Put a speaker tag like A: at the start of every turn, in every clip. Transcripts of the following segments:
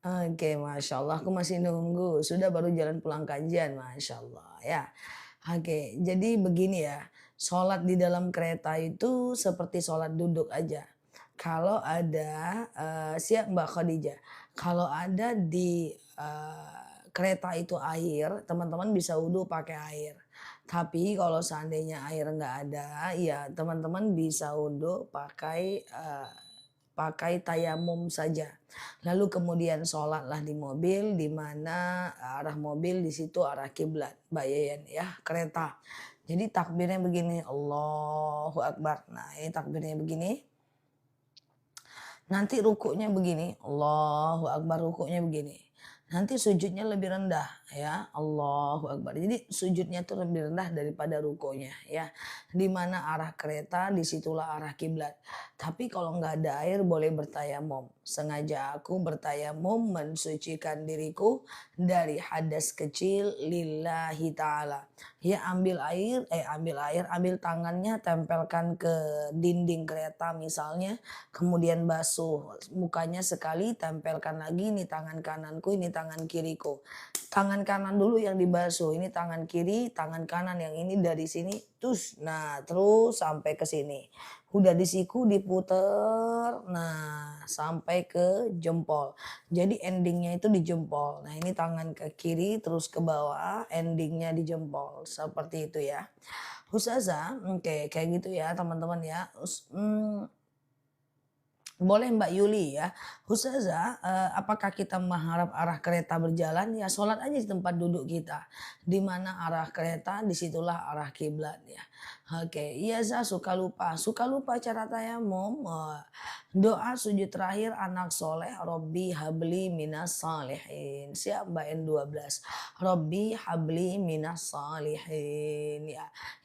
A: Oke, Masya Allah, aku masih nunggu. Sudah baru jalan pulang kajian, Masya Allah ya. Oke, jadi begini ya, sholat di dalam kereta itu seperti sholat duduk aja. Kalau ada, siap Mbak Khadijah, kalau ada di kereta itu air, teman-teman bisa wudhu pakai air. Tapi kalau seandainya air nggak ada, ya teman-teman bisa wudhu pakai tayamum saja. Lalu kemudian sholatlah di mobil, di mana arah mobil di situ arah kiblat, Mbak Yeyen ya, kereta. Jadi takbirnya begini, Allahu Akbar. Nah ini takbirnya begini. Nanti rukuknya begini, Allahu Akbar, rukuknya begini. Nanti sujudnya lebih rendah ya, Allahu Akbar. Jadi sujudnya itu lebih rendah daripada rukuknya ya. Di mana arah kereta disitulah arah kiblat. Tapi kalau nggak ada air boleh bertayamum. Sengaja aku bertayamum mensucikan diriku dari hadas kecil lillahi ta'ala. Ya ambil tangannya tempelkan ke dinding kereta misalnya, kemudian basuh mukanya sekali, tempelkan lagi, ini tangan kananku, ini tangan kiriku. Tangan kanan dulu yang dibasuh, ini tangan kiri, tangan kanan yang ini dari sini, terus sampai ke sini. Udah di siku diputer, nah sampai ke jempol. Jadi endingnya itu di jempol. Nah ini tangan ke kiri terus ke bawah, endingnya di jempol. Seperti itu ya. Ustazah, oke kayak gitu ya teman-teman ya. Boleh Mbak Yuli ya. Ustazah, apakah kita mengharap arah kereta berjalan? Ya sholat aja di tempat duduk kita. Di mana arah kereta, disitulah arah kiblat ya. Oke, iya Zah suka lupa. Suka lupa cara tayamum. Doa sujud terakhir anak soleh. Robbi habli minas salihin. Siap Mbak N12. Robbi habli minas salihin.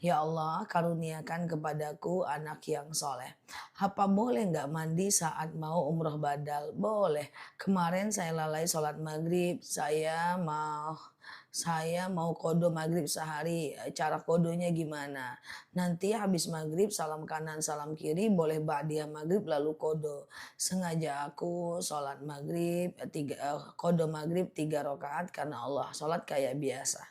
A: Ya Allah karuniakan kepadaku anak yang soleh. Apa boleh nggak mandi saat mau umroh badal? Boleh. Kemarin saya lalai sholat maghrib, saya mau kodo maghrib sehari. Cara kodonya gimana? Nanti habis maghrib salam kanan salam kiri, boleh ba'diyah maghrib lalu kodo. Sengaja aku sholat maghrib, kodo maghrib 3 rakaat karena Allah sholat kayak biasa.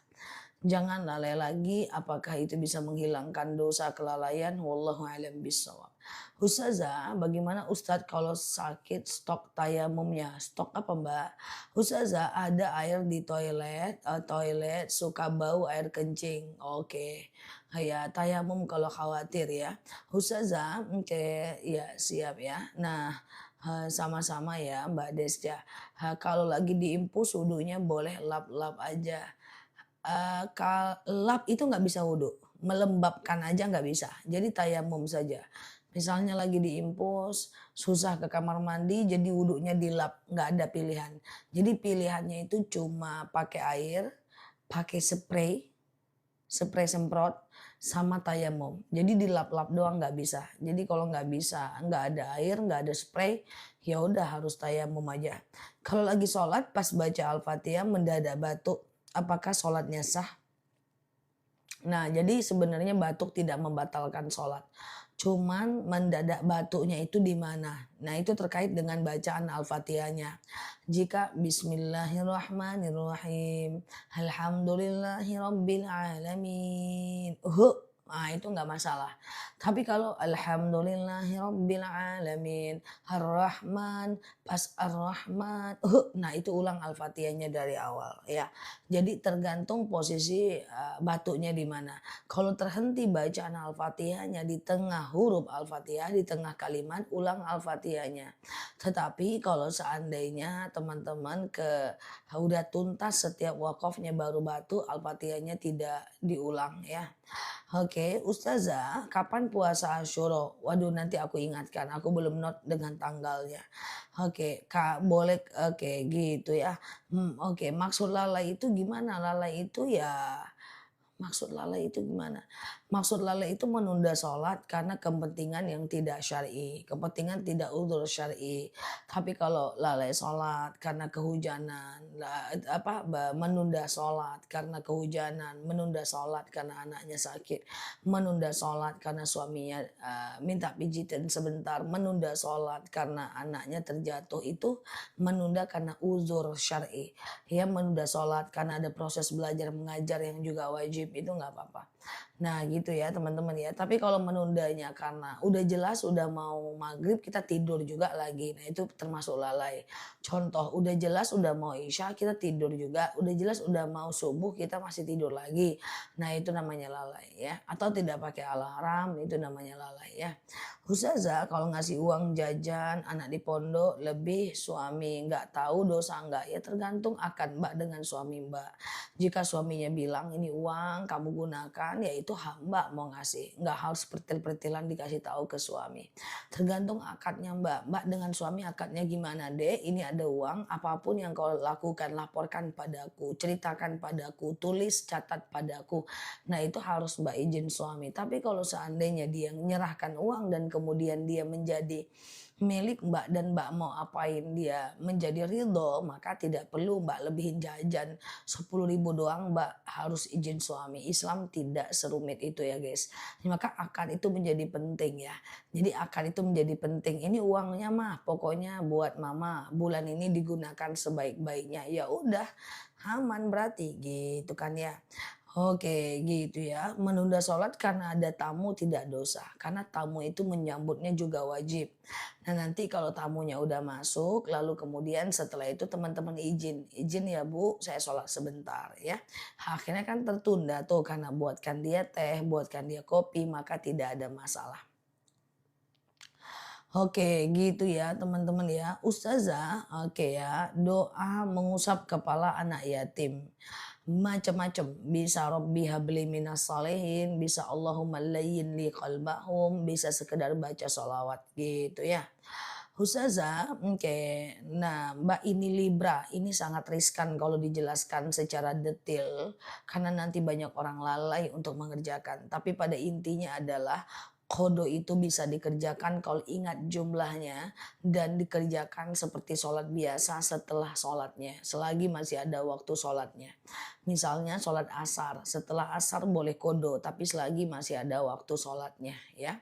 A: Jangan lalai lagi, apakah itu bisa menghilangkan dosa kelalaian? Wallahu a'lam bishawab. Ustazah, bagaimana Ustadz kalau sakit stok tayamumnya? Stok apa Mbak? Ustazah, ada air di toilet suka bau air kencing. Oke, ya tayamum kalau khawatir ya. Ustazah, oke, ya siap ya. Nah, sama-sama ya Mbak Desja. Kalau lagi diimpus wudhunya boleh lap-lap aja. Lap itu nggak bisa wudhu, melembabkan aja nggak bisa, jadi tayamum saja. Misalnya lagi diimpus, susah ke kamar mandi, jadi wudhunya dilap, nggak ada pilihan. Jadi pilihannya itu cuma pakai air, pakai spray semprot, sama tayamum. Jadi dilap-lap doang nggak bisa. Jadi kalau nggak bisa, nggak ada air, nggak ada spray, ya udah harus tayamum aja. Kalau lagi sholat pas baca Al-Fatihah mendadak batuk, apakah sholatnya sah? Nah, jadi sebenarnya batuk tidak membatalkan sholat. Cuman mendadak batuknya itu di mana? Nah, itu terkait dengan bacaan Al-Fatihahnya. Jika Bismillahirrahmanirrahim, Alhamdulillahirabbil alamin. Nah, itu nggak masalah. Tapi kalau Alhamdulillahirabbil alamin, Ar-Rahman, pas Ar-Rahman, nah itu ulang Al-Fatihahnya dari awal ya. Jadi tergantung posisi batuknya di mana. Kalau terhenti bacaan Al-Fatihahnya di tengah huruf Al-Fatihah, di tengah kalimat, ulang Al-Fatihahnya. Tetapi kalau seandainya teman-teman udah tuntas setiap wakafnya baru batuk, Al-Fatihahnya tidak diulang ya. Oke, Ustazah, kapan puasa Asyura? Waduh, nanti aku ingatkan. Aku belum note dengan tanggalnya. Oke, Kak, boleh oke gitu ya. Oke, maksud lalai itu gimana? Lalai itu ya maksud lalai itu gimana? Maksud lalai itu menunda sholat karena kepentingan yang tidak syar'i, kepentingan tidak udzur syar'i. Tapi kalau lalai sholat karena kehujanan, menunda sholat karena kehujanan, menunda sholat karena anaknya sakit, menunda sholat karena suaminya minta pijitan sebentar, menunda sholat karena anaknya terjatuh, itu menunda karena uzur syar'i. Ya, menunda sholat karena ada proses belajar mengajar yang juga wajib, itu nggak apa-apa. Nah gitu ya teman-teman ya. Tapi kalau menundanya karena udah jelas udah mau maghrib kita tidur juga lagi. Nah itu termasuk lalai. Contoh udah jelas udah mau isya kita tidur juga. Udah jelas udah mau subuh kita masih tidur lagi. Nah itu namanya lalai ya. Atau tidak pakai alarm itu namanya lalai ya. Ustazah kalau ngasih uang jajan anak di pondok lebih suami nggak tahu dosa nggak, ya tergantung akad mbak dengan suami mbak. Jika suaminya bilang ini uang kamu gunakan, ya itu hak mbak mau ngasih. Nggak harus pertil-pertilan dikasih tahu ke suami. Tergantung akadnya mbak. Mbak dengan suami akadnya gimana dek? Ini ada uang, apapun yang kau lakukan laporkan padaku, ceritakan padaku, tulis catat padaku. Nah itu harus mbak izin suami. Tapi kalau seandainya dia menyerahkan uang dan kemudian dia menjadi milik mbak dan mbak mau apain dia menjadi ridho, maka tidak perlu mbak lebihin jajan 10.000 doang mbak harus izin suami. Islam tidak serumit itu ya guys. Maka akad itu menjadi penting ya. Jadi akad itu menjadi penting. Ini uangnya mah pokoknya buat mama, bulan ini digunakan sebaik-baiknya. Ya udah aman berarti gitu kan ya. Oke gitu ya, menunda sholat karena ada tamu tidak dosa, karena tamu itu menyambutnya juga wajib. Nah nanti kalau tamunya udah masuk, lalu kemudian setelah itu teman-teman izin ya bu, saya sholat sebentar ya. Akhirnya kan tertunda tuh karena buatkan dia teh, buatkan dia kopi, maka tidak ada masalah. Oke gitu ya teman-teman ya. Ustazah, oke ya, doa mengusap kepala anak yatim. Macam-macam, bisa Rabbi habli minas salihin, bisa Allahumma layyin li qalbahum, bisa sekedar baca sholawat gitu ya. Ustazah, oke. Nah, Mbak ini Libra, ini sangat riskan kalau dijelaskan secara detail karena nanti banyak orang lalai untuk mengerjakan. Tapi pada intinya adalah kodo itu bisa dikerjakan kalau ingat jumlahnya dan dikerjakan seperti sholat biasa setelah sholatnya, selagi masih ada waktu sholatnya. Misalnya sholat asar, setelah asar boleh kodo, tapi selagi masih ada waktu sholatnya ya.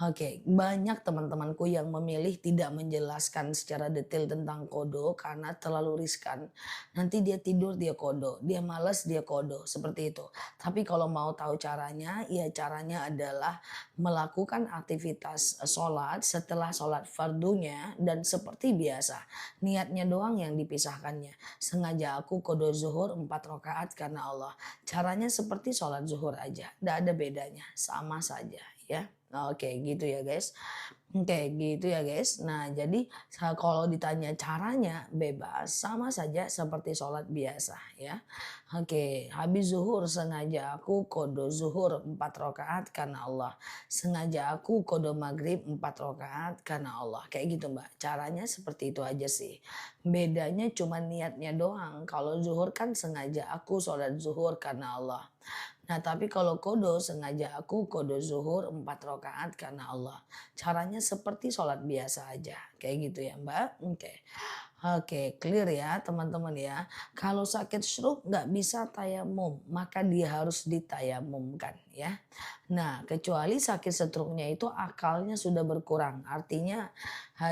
A: Oke, banyak teman-temanku yang memilih tidak menjelaskan secara detail tentang kodo karena terlalu riskan. Nanti dia tidur dia kodo, dia malas dia kodo, seperti itu. Tapi kalau mau tahu caranya, ya caranya adalah melakukan aktivitas sholat setelah sholat fardunya dan seperti biasa. Niatnya doang yang dipisahkannya. Sengaja aku kodo zuhur 4 rakaat karena Allah. Caranya seperti sholat zuhur aja, tidak ada bedanya, sama saja ya. Oke gitu ya guys. Oke gitu ya guys. Nah jadi kalau ditanya caranya bebas sama saja seperti sholat biasa ya. Oke habis zuhur sengaja aku kodo zuhur 4 rakaat karena Allah. Sengaja aku kodo maghrib 4 rakaat karena Allah. Kayak gitu mbak. Caranya seperti itu aja sih. Bedanya cuma niatnya doang. Kalau zuhur kan sengaja aku sholat zuhur karena Allah. Nah tapi kalau kodo sengaja aku kodo zuhur 4 rakaat karena Allah. Caranya seperti sholat biasa aja. Kayak gitu ya mbak. Oke. Oke clear ya teman-teman ya. Kalau sakit stroke nggak bisa tayamum. Maka dia harus ditayamumkan ya. Nah kecuali sakit stroke-nya itu akalnya sudah berkurang. Artinya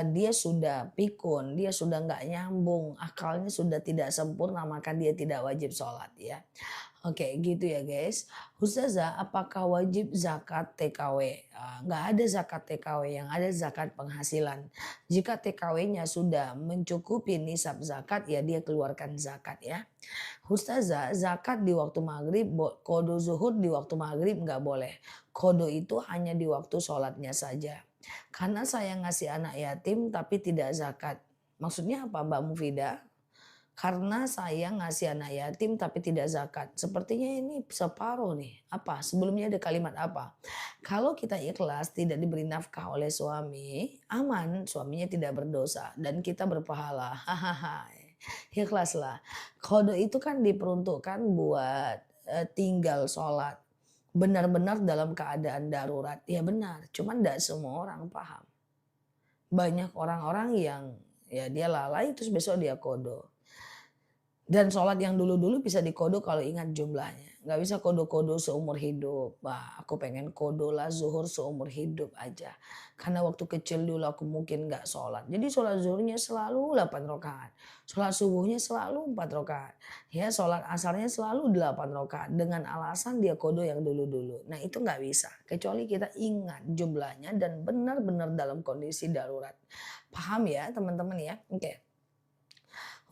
A: dia sudah pikun. Dia sudah nggak nyambung. Akalnya sudah tidak sempurna maka dia tidak wajib sholat ya. Oke gitu ya guys. Ustazah apakah wajib zakat TKW? Nggak ada zakat TKW, yang ada zakat penghasilan. Jika TKW-nya sudah mencukupi nisab zakat ya dia keluarkan zakat ya. Ustazah zakat di waktu maghrib, kodo zuhur di waktu maghrib nggak boleh. Kodo itu hanya di waktu sholatnya saja. Karena saya ngasih anak yatim tapi tidak zakat. Maksudnya apa Mbak Mufidah? Karena saya ngasih anak yatim tapi tidak zakat. Sepertinya ini separuh nih. Apa? Sebelumnya ada kalimat apa? Kalau kita ikhlas tidak diberi nafkah oleh suami, aman, suaminya tidak berdosa dan kita berpahala. Hahaha. Ikhlaslah. Kode itu kan diperuntukkan buat tinggal sholat. benar-benar dalam keadaan darurat. Ya benar, cuman tidak semua orang paham. Banyak orang-orang yang ya dia lalai terus besok dia kodo. Dan sholat yang dulu-dulu bisa dikodo kalau ingat jumlahnya. Nggak bisa kodo-kodo seumur hidup. Wah, aku pengen kodo lah zuhur seumur hidup aja. Karena waktu kecil dulu aku mungkin nggak sholat. Jadi sholat zuhurnya selalu 8 rakaat. Sholat subuhnya selalu 4 rakaat. Ya, sholat asarnya selalu 8 rakaat. Dengan alasan dia kodo yang dulu-dulu. Nah itu nggak bisa. Kecuali kita ingat jumlahnya dan benar-benar dalam kondisi darurat. Paham ya teman-teman ya? Oke.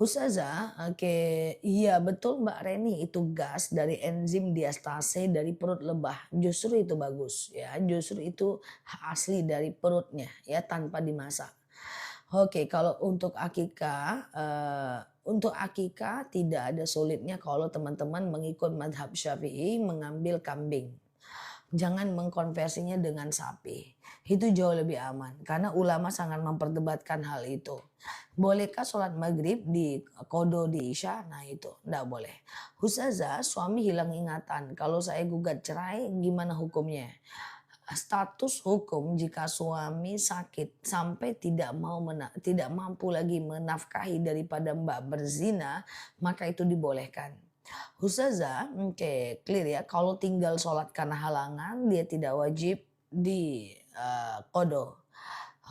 A: Ustazah, oke, iya betul Mbak Reni itu gas dari enzim diastase dari perut lebah. Justru itu bagus ya, justru itu asli dari perutnya ya tanpa dimasak. Oke, kalau untuk akikah tidak ada sulitnya kalau teman-teman mengikut madhab Syafi'i mengambil kambing. Jangan mengkonversinya dengan sapi. Itu jauh lebih aman karena ulama sangat memperdebatkan hal itu. Bolehkah sholat maghrib di kodo di isya? Nah itu enggak boleh. Ustazah, suami hilang ingatan. Kalau saya gugat cerai gimana hukumnya? Status hukum jika suami sakit sampai tidak mampu lagi menafkahi daripada mbak berzina, maka itu dibolehkan. Ustazah, oke, clear ya. Kalau tinggal sholat karena halangan, dia tidak wajib di kodo.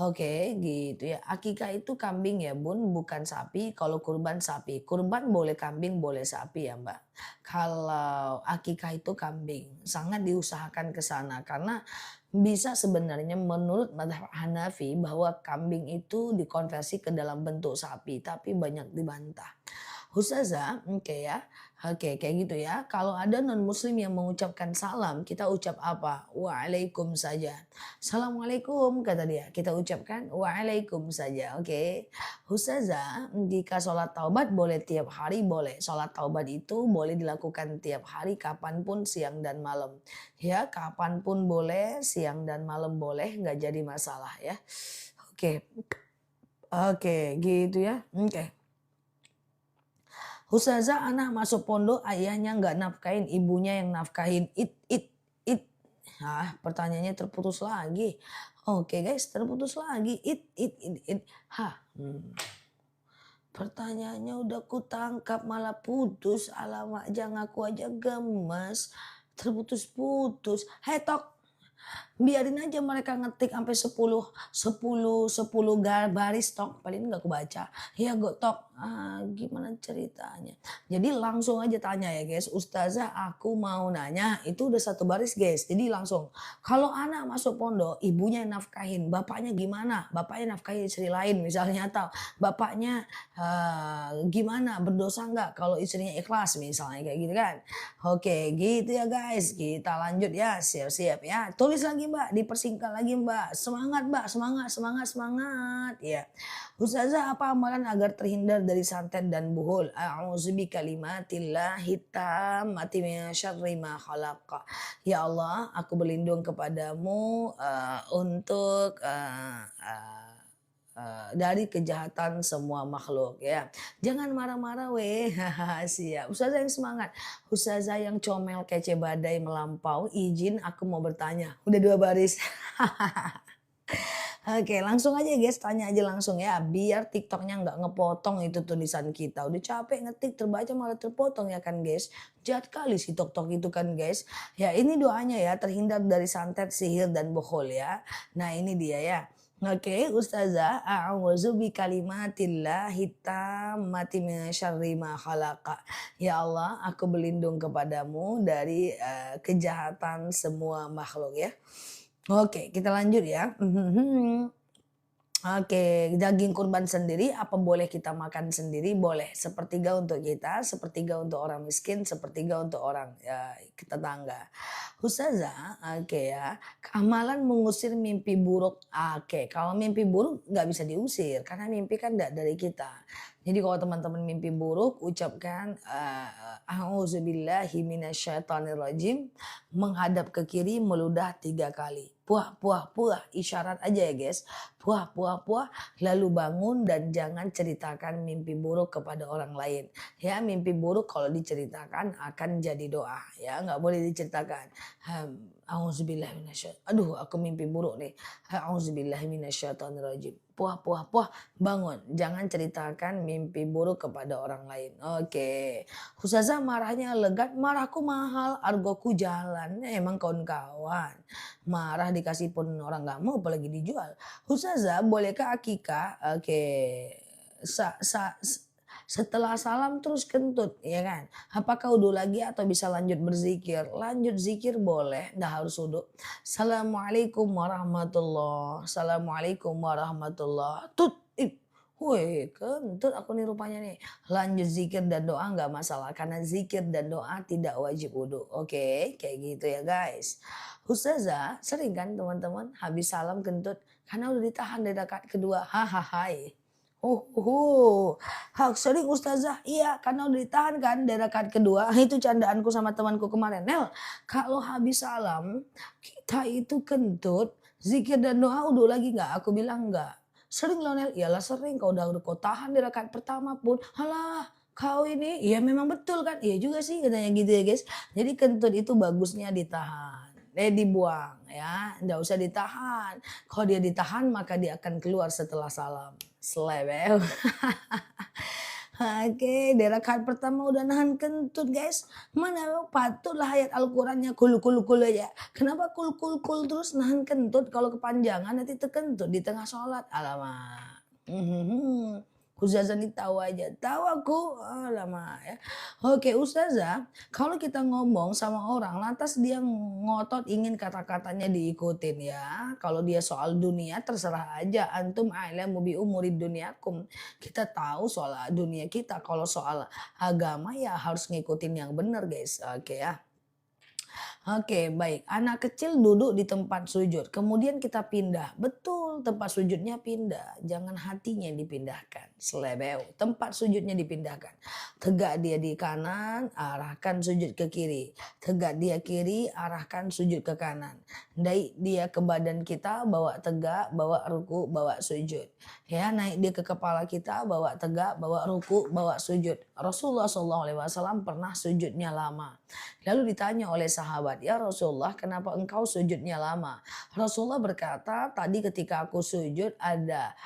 A: Oke, gitu ya. Akikah itu kambing ya bun, bukan sapi. Kalau kurban sapi. Kurban boleh kambing, boleh sapi ya mbak. Kalau akikah itu kambing, sangat diusahakan ke sana. Karena bisa sebenarnya menurut madhab Hanafi bahwa kambing itu dikonversi ke dalam bentuk sapi. Tapi banyak dibantah. Ustazah, oke ya. Oke, kayak gitu ya. Kalau ada non muslim yang mengucapkan salam, kita ucap apa? Waalaikum saja. Assalamualaikum kata dia. Kita ucapkan waalaikum saja. Oke. Ustazah, jika sholat taubat boleh tiap hari boleh. Sholat taubat itu boleh dilakukan tiap hari kapanpun siang dan malam. Ya, kapanpun boleh, siang dan malam boleh, nggak jadi masalah ya. Oke. Oke, gitu ya. Oke. Ustazah anak masuk pondok ayahnya nggak nafkahin ibunya yang nafkahin it. Pertanyaannya terputus lagi. Oke guys terputus lagi it. Pertanyaannya udah kutangkap malah putus. Alamak jangan aku aja gemes. Terputus-putus. Hey tok. Biarin aja mereka ngetik sampai 10 baris tok paling nggak kebaca. Ya gue tok gimana ceritanya. Jadi langsung aja tanya ya guys. Ustazah aku mau nanya itu udah 1 baris guys. Jadi langsung kalau anak masuk pondok ibunya yang nafkahin. Bapaknya gimana? Bapaknya nafkahin istri lain misalnya. Atau bapaknya gimana berdosa nggak kalau istrinya ikhlas misalnya kayak gitu kan. Oke gitu ya guys. Kita lanjut ya siap-siap ya. Tulis lagi mbak, dipersingkat lagi mbak. Semangat mbak, semangat. Ya. Ustazah apa amalan agar terhindar dari santet dan buhul? A'udzubi kalimatillahi tammati min syarri ma khalaqa. Ya Allah, aku berlindung kepadamu untuk dari kejahatan semua makhluk ya. Jangan marah-marah weh. Siap. Ustazah yang semangat. Ustazah yang comel kece badai melampau. Izin aku mau bertanya. Udah 2 baris. Oke langsung aja guys. Tanya aja langsung ya. Biar TikToknya nggak ngepotong itu tulisan kita. Udah capek ngetik terbaca malah terpotong ya kan guys. Jahat kali si TikTok itu kan guys. Ya ini doanya ya. Terhindar dari santet, sihir dan bohol ya. Nah ini dia ya. Oke, Ustazah, a'udzu bi kalimatillahi tammati min syarri ma khalaqa. Ya Allah, aku berlindung kepadamu dari kejahatan semua makhluk ya. Oke, kita lanjut ya. Oke, daging kurban sendiri apa boleh kita makan sendiri? Boleh. Sepertiga untuk kita, sepertiga untuk orang miskin, sepertiga untuk orang ya, tetangga. Ustazah, oke ya. Amalan mengusir mimpi buruk. Oke, kalau mimpi buruk nggak bisa diusir karena mimpi kan nggak dari kita. Jadi kalau teman-teman mimpi buruk ucapkan a'udzubillahi minasyaitonirrajim menghadap ke kiri meludah 3 kali. puah, isyarat aja ya guys. Puah, lalu bangun dan jangan ceritakan mimpi buruk kepada orang lain. Ya, mimpi buruk kalau diceritakan akan jadi doa. Ya, nggak boleh diceritakan. Auzubillah minasyaitonir. Aduh, aku mimpi buruk nih. Auzubillah minasyaitonirrajim. Puah, bangun. Jangan ceritakan mimpi buruk kepada orang lain. Oke. Ustazah marahnya legat, marahku mahal, argoku jalan. Emang kawan-kawan. Marah dikasih pun orang nggak mau apalagi dijual. Ustazah bolehkah akikah? Oke. Setelah salam terus kentut, ya kan? Apakah wudhu lagi atau bisa lanjut berzikir? Lanjut zikir boleh, nggak harus wudhu. Assalamualaikum warahmatullah. Assalamualaikum warahmatullah. Woi, kentut aku nih rupanya nih. Lanjut zikir dan doa nggak masalah karena zikir dan doa tidak wajib wudhu. Oke, kayak gitu ya guys. Ustazah sering kan teman-teman habis salam kentut karena udah ditahan dari rakaat kedua. Hahaha. Sering ustazah, iya karena udah ditahan kan dari rakaat kedua. Itu candaanku sama temanku kemarin. Nel, kalau habis salam kita itu kentut, zikir dan doa udah lagi nggak? Aku bilang nggak. Sering loh Nel, iyalah sering. Kau udah kau tahan di rakaat pertama pun, halah kau ini, iya memang betul kan? Iya juga sih katanya gitu ya guys. Jadi kentut itu bagusnya ditahan. Dibuang ya, nggak usah ditahan. Kalau dia ditahan maka dia akan keluar setelah salam. Slebel. Oke, di rakaat pertama udah nahan kentut guys. Mana patutlah ayat Al-Qurannya kul aja. Kenapa kul terus nahan kentut kalau kepanjangan nanti terkentut di tengah sholat. Alamak. Ustazah ini tahu aja, tahu aku, lama ya. Oke Ustazah, kalau kita ngomong sama orang, lantas dia ngotot ingin kata-katanya diikutin ya. Kalau dia soal dunia terserah aja, antum a'lamu bi umuri dunyakum. Kita tahu soal dunia kita, kalau soal agama ya harus ngikutin yang benar guys. Oke ya. Oke, baik. Anak kecil duduk di tempat sujud, kemudian kita pindah. Betul, tempat sujudnya pindah. Jangan hatinya dipindahkan. Selebeu, tempat sujudnya dipindahkan. Tegak dia di kanan, arahkan sujud ke kiri. Tegak dia kiri, arahkan sujud ke kanan. Naik dia ke badan kita, bawa tegak, bawa ruku, bawa sujud. Ya, naik dia ke kepala kita, bawa tegak, bawa ruku, bawa sujud. Rasulullah SAW pernah sujudnya lama. Lalu ditanya oleh sahabat, ya Rasulullah kenapa engkau sujudnya lama? Rasulullah berkata, tadi ketika aku sujud ada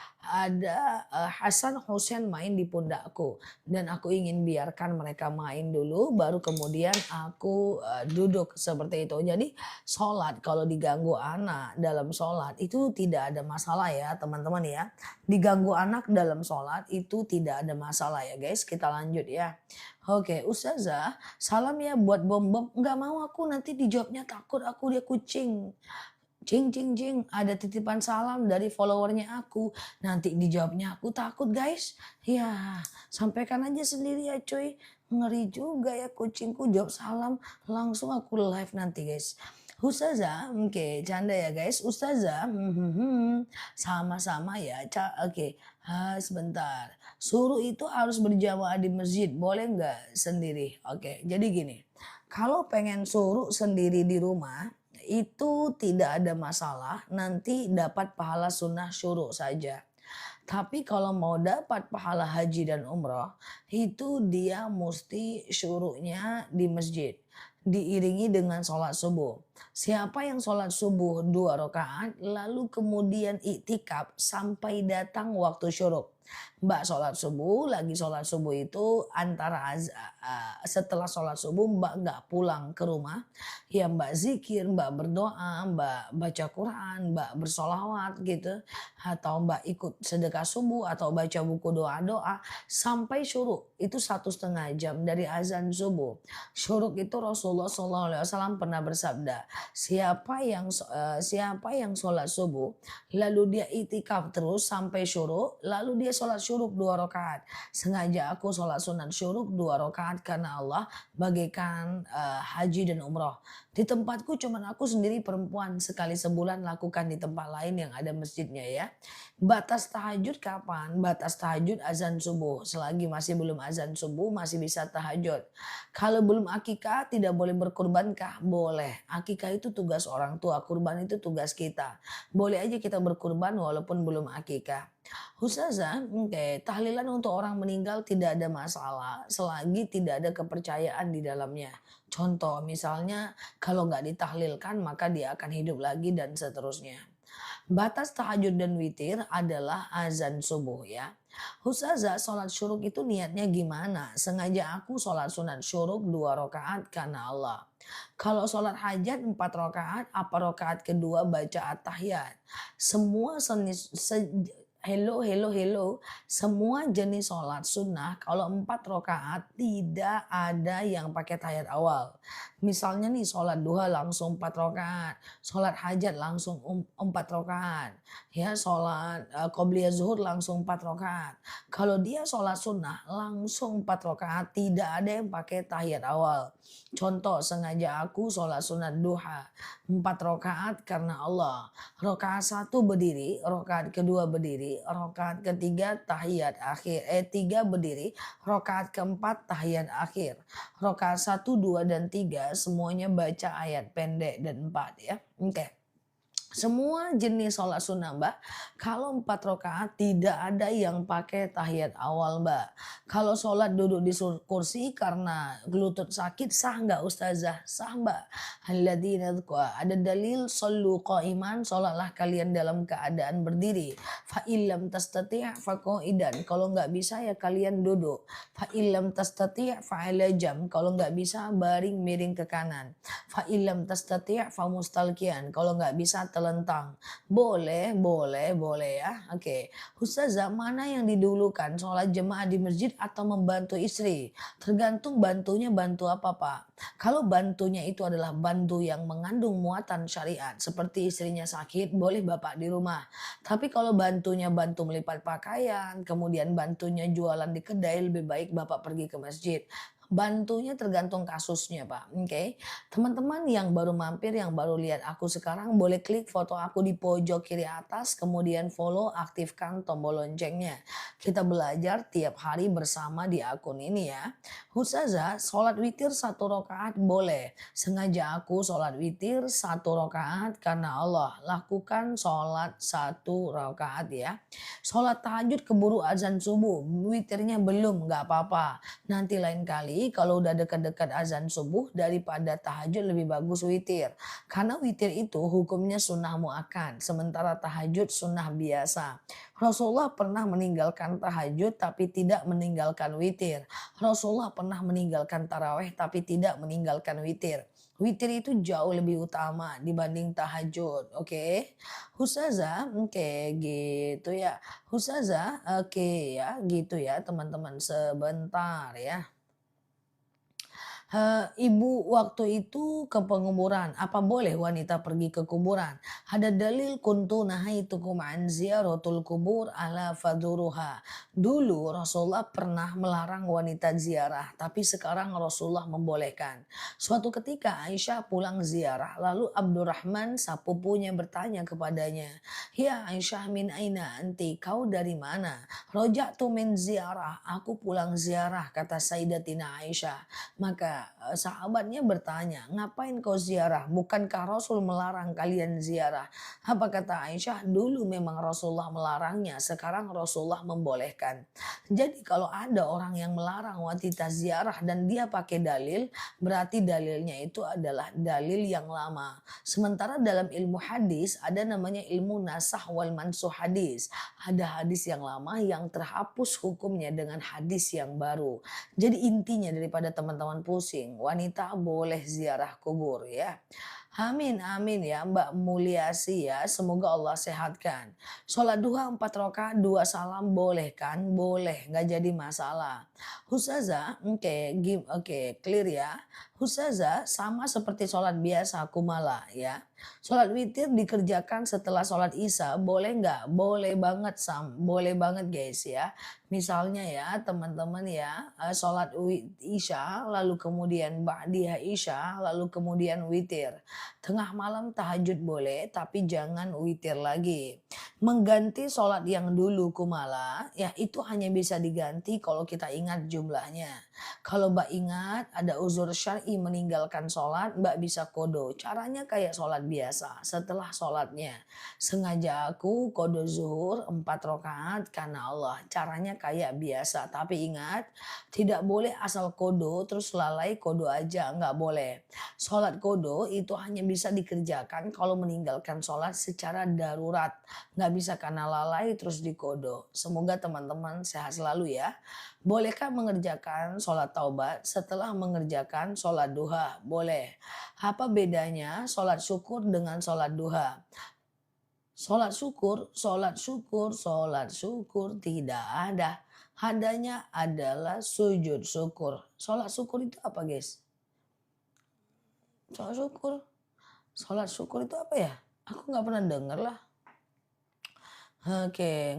A: Hasan Husain main di pundakku. Dan aku ingin biarkan mereka main dulu, baru kemudian aku duduk seperti itu. Jadi sholat kalau diganggu anak dalam sholat itu tidak ada masalah ya teman-teman ya. Diganggu anak dalam sholat itu tidak ada masalah ya guys. Kita lanjut ya. Oke, Ustazah, salam ya buat bom-bom. Nggak mau aku nanti dijawabnya takut aku dia kucing. Cing, ada titipan salam dari followernya aku. Nanti dijawabnya aku takut guys. Ya, sampaikan aja sendiri ya cuy. Ngeri juga ya kucingku jawab salam. Langsung aku live nanti guys. Ustazah, oke, canda ya guys. Ustazah, sama-sama ya. Oke, sebentar. Suruh itu harus berjamaah di masjid, boleh nggak sendiri? Oke, jadi gini. Kalau pengen suruh sendiri di rumah, itu tidak ada masalah, nanti dapat pahala sunnah syuruk saja. Tapi kalau mau dapat pahala haji dan umroh, itu dia mesti syuruknya di masjid. Diiringi dengan sholat subuh. Siapa yang sholat subuh 2 rakaat, lalu kemudian iktikaf sampai datang waktu syuruk. Mbak sholat subuh, lagi sholat subuh itu setelah sholat subuh Mbak nggak pulang ke rumah. Ya Mbak zikir, Mbak berdoa, Mbak baca Quran, Mbak bersolawat gitu. Atau Mbak ikut sedekah subuh atau baca buku doa-doa sampai syuruk. Itu 1,5 jam dari azan subuh. Syuruk itu Rasulullah SAW pernah bersabda, siapa yang sholat subuh lalu dia itikaf terus sampai syuruk, lalu dia sholat syuruk syuruk 2 rakaat. Sengaja aku sholat sunat syuruk 2 rakaat karena Allah bagaikan haji dan umroh. Di tempatku cuman aku sendiri perempuan, sekali sebulan lakukan di tempat lain yang ada masjidnya ya. Batas tahajud kapan? Batas tahajud azan subuh. Selagi masih belum azan subuh masih bisa tahajud. Kalau belum akikah tidak boleh berkurbankah? Boleh. Akikah itu tugas orang tua, kurban itu tugas kita. Boleh aja kita berkurban walaupun belum akikah. Ustazah, oke, tahlilan untuk orang meninggal tidak ada masalah selagi tidak ada kepercayaan di dalamnya. Contoh misalnya kalau nggak ditahlilkan maka dia akan hidup lagi dan seterusnya. Batas tahajud dan witir adalah azan subuh ya. Ustazah, sholat syuruk itu niatnya gimana? Sengaja aku sholat sunat syuruk 2 rakaat karena Allah. Kalau sholat hajat 4 rakaat, apa rakaat kedua baca at-tahiyat. Semua hello, hello, hello. Semua jenis sholat sunnah kalau 4 rakaat tidak ada yang pakai tahiyat awal. Misalnya nih sholat duha langsung 4 rakaat, sholat hajat langsung 4 rakaat, ya sholat qobliyah zuhur langsung 4 rakaat. Kalau dia sholat sunnah langsung 4 rakaat tidak ada yang pakai tahiyat awal. Contoh sengaja aku sholat sunat duha 4 rakaat karena Allah. Rakaat 1 berdiri, rakaat kedua berdiri, rakaat ketiga tahiyat akhir. 3 berdiri, rakaat keempat tahiyat akhir. Rakaat 1, 2 dan 3 semuanya baca ayat pendek dan 4 ya. Oke. Semua jenis sholat sunnah mbak, kalau 4 rakaat tidak ada yang pakai tahiyat awal mbak. Kalau sholat duduk di kursi karena lutut sakit sah nggak ustazah? Sah mbak. Ada dalil shollu qa'iman, sholatlah kalian dalam keadaan berdiri. Fa illam tastati' fa qa'idan. Kalau nggak bisa ya kalian duduk. Fa illam tastati' fa ala jam. Kalau nggak bisa baring miring ke kanan. Fa illam tastati' fa mustalqiyan. Kalau nggak bisa telentang. Boleh, boleh ya. Oke. Ustazah, mana yang didulukan? Sholat jemaah di masjid atau membantu istri? Tergantung bantunya bantu apa Pak. Kalau bantunya itu adalah bantu yang mengandung muatan syariat. Seperti istrinya sakit, boleh Bapak di rumah. Tapi kalau bantunya bantu melipat pakaian, kemudian bantunya jualan di kedai, lebih baik Bapak pergi ke masjid. Bantunya tergantung kasusnya Pak, oke. Teman-teman yang baru mampir, yang baru lihat aku sekarang boleh klik foto aku di pojok kiri atas, kemudian follow, aktifkan tombol loncengnya. Kita belajar tiap hari bersama di akun ini ya. Ustazah, sholat witir 1 rakaat boleh. Sengaja aku sholat witir 1 rakaat karena Allah. Lakukan sholat 1 rakaat ya. Sholat tahajud keburu azan subuh, witirnya belum, nggak apa-apa. Nanti lain kali kalau udah dekat-dekat azan subuh daripada tahajud lebih bagus witir. Karena witir itu hukumnya sunnah muakkad, sementara tahajud sunnah biasa. Rasulullah pernah meninggalkan tahajud tapi tidak meninggalkan witir. Rasulullah pernah meninggalkan taraweh tapi tidak meninggalkan witir. Witir itu jauh lebih utama dibanding tahajud, oke? Ustazah, oke gitu ya. Ustazah, oke ya gitu ya teman-teman sebentar ya. Ibu waktu itu ke penguburan, apa boleh wanita pergi ke kuburan? Ada dalil kuntu nahaitukum an ziyaratul kubur ala faduruha. Dulu Rasulullah pernah melarang wanita ziarah, tapi sekarang Rasulullah membolehkan. Suatu ketika Aisyah pulang ziarah, lalu Abdurrahman sepupunya bertanya kepadanya, "Ya Aisyah min aina anti? Kau dari mana?" "Roja'tu min ziarah, aku pulang ziarah," kata Sayyidatina Aisyah. Maka sahabatnya bertanya, "Ngapain kau ziarah? Bukankah Rasul melarang kalian ziarah?" Apa kata Aisyah? Dulu memang Rasulullah melarangnya, sekarang Rasulullah membolehkan. Jadi kalau ada orang yang melarang wanita ziarah dan dia pakai dalil, berarti dalilnya itu adalah dalil yang lama. Sementara dalam ilmu hadis ada namanya ilmu nasah wal mansuh hadis. Ada hadis yang lama yang terhapus hukumnya dengan hadis yang baru. Jadi intinya daripada teman-teman pusing, wanita boleh ziarah kubur ya. Amin, amin ya Mbak Mulyasi ya. Semoga Allah sehatkan. Sholat duha 4 rakaat, 2 salam boleh kan? Boleh, nggak jadi masalah. Ustazah, oke, clear ya. Ustazah sama seperti sholat biasa kumala ya. Sholat witir dikerjakan setelah sholat isya, boleh nggak? Boleh banget boleh banget guys ya. Misalnya ya teman-teman ya, sholat isya, lalu kemudian ba'diyah isya, lalu kemudian witir. Tengah malam tahajud boleh, tapi jangan witir lagi. Mengganti sholat yang dulu kumala, ya itu hanya bisa diganti kalau kita ingat jumlahnya. Kalau Mbak ingat ada uzur syar'i meninggalkan sholat, Mbak bisa kodo. Caranya kayak sholat biasa. Setelah sholatnya, sengaja aku kodo zuhur 4 rakaat karena Allah. Caranya kayak biasa. Tapi ingat, tidak boleh asal kodo terus lalai kodo aja. Nggak boleh. Sholat kodo itu hanya bisa dikerjakan kalau meninggalkan sholat secara darurat. Nggak bisa karena lalai terus dikodo. Semoga teman-teman sehat selalu ya. Bolehkah mengerjakan sholat taubat setelah mengerjakan sholat duha? Boleh. Apa bedanya sholat syukur dengan sholat duha? Sholat syukur tidak ada. Adanya adalah sujud syukur. Sholat syukur itu apa guys? Sholat syukur. Sholat syukur itu apa ya? Aku nggak pernah denger lah. Oke,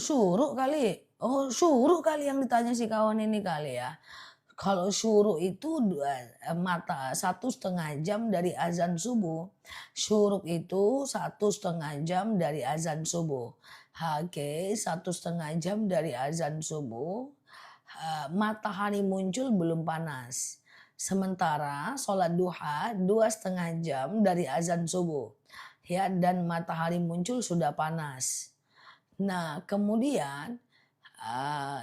A: syuruk kali. Oh, syuruk kali yang ditanya si kawan ini kali ya. Kalau syuruk itu mata 1,5 jam dari azan subuh. Syuruk itu 1,5 jam dari azan subuh. Oke, 1,5 jam dari azan subuh. Matahari muncul belum panas. Sementara sholat duha 2,5 jam dari azan subuh. Ya, dan matahari muncul sudah panas. Nah, kemudian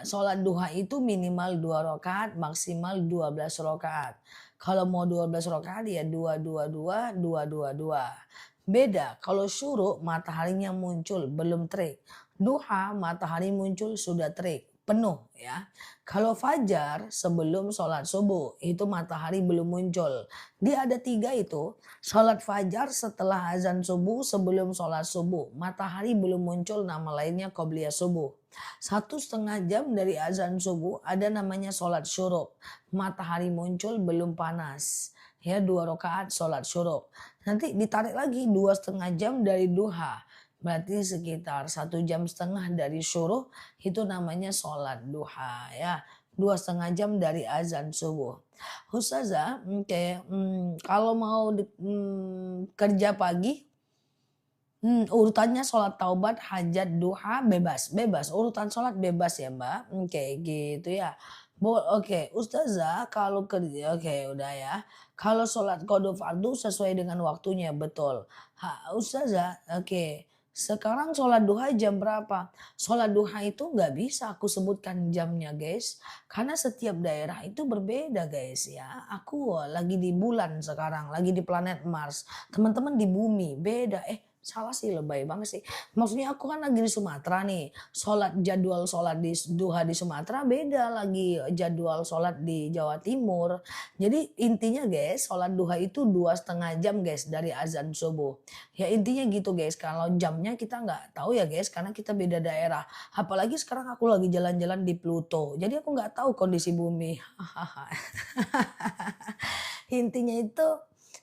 A: sholat duha itu minimal 2 rakaat, maksimal 12 rakaat. Kalau mau 12 rakaat ya 222, 222. Beda, kalau syuruk mataharinya muncul belum terik. Duha matahari muncul sudah terik, penuh ya. Kalau fajar sebelum sholat subuh itu matahari belum muncul. Dia ada 3 itu. Sholat fajar setelah azan subuh sebelum sholat subuh. Matahari belum muncul, nama lainnya qobliyah subuh. 1,5 jam dari azan subuh ada namanya sholat syuruk. Matahari muncul belum panas. Ya 2 rakaat sholat syuruk. Nanti ditarik lagi 2,5 jam dari duha. Berarti sekitar 1,5 jam dari syuruk itu namanya sholat duha ya. 2,5 jam dari azan subuh. Ustazah, kalau mau kerja pagi, urutannya sholat taubat, hajat, duha, bebas. Bebas, urutan sholat bebas ya Mbak. Oke gitu ya. Oke, Ustazah kalau kerja, oke udah ya. Kalau sholat qada fardu sesuai dengan waktunya, betul. Ustazah, oke. Sekarang sholat duha jam berapa? Sholat duha itu nggak bisa aku sebutkan jamnya guys. Karena setiap daerah itu berbeda guys ya. Aku lagi di bulan sekarang, lagi di planet Mars. Teman-teman di bumi, beda. Salah sih, lebay banget sih. Maksudnya aku kan lagi di Sumatera nih. Jadwal sholat di duha di Sumatera beda lagi jadwal sholat di Jawa Timur. Jadi intinya guys, sholat duha itu 2,5 jam guys dari azan subuh. Ya intinya gitu guys. Kalau jamnya kita nggak tahu ya guys, karena kita beda daerah. Apalagi sekarang aku lagi jalan-jalan di Pluto. Jadi aku nggak tahu kondisi bumi. Intinya itu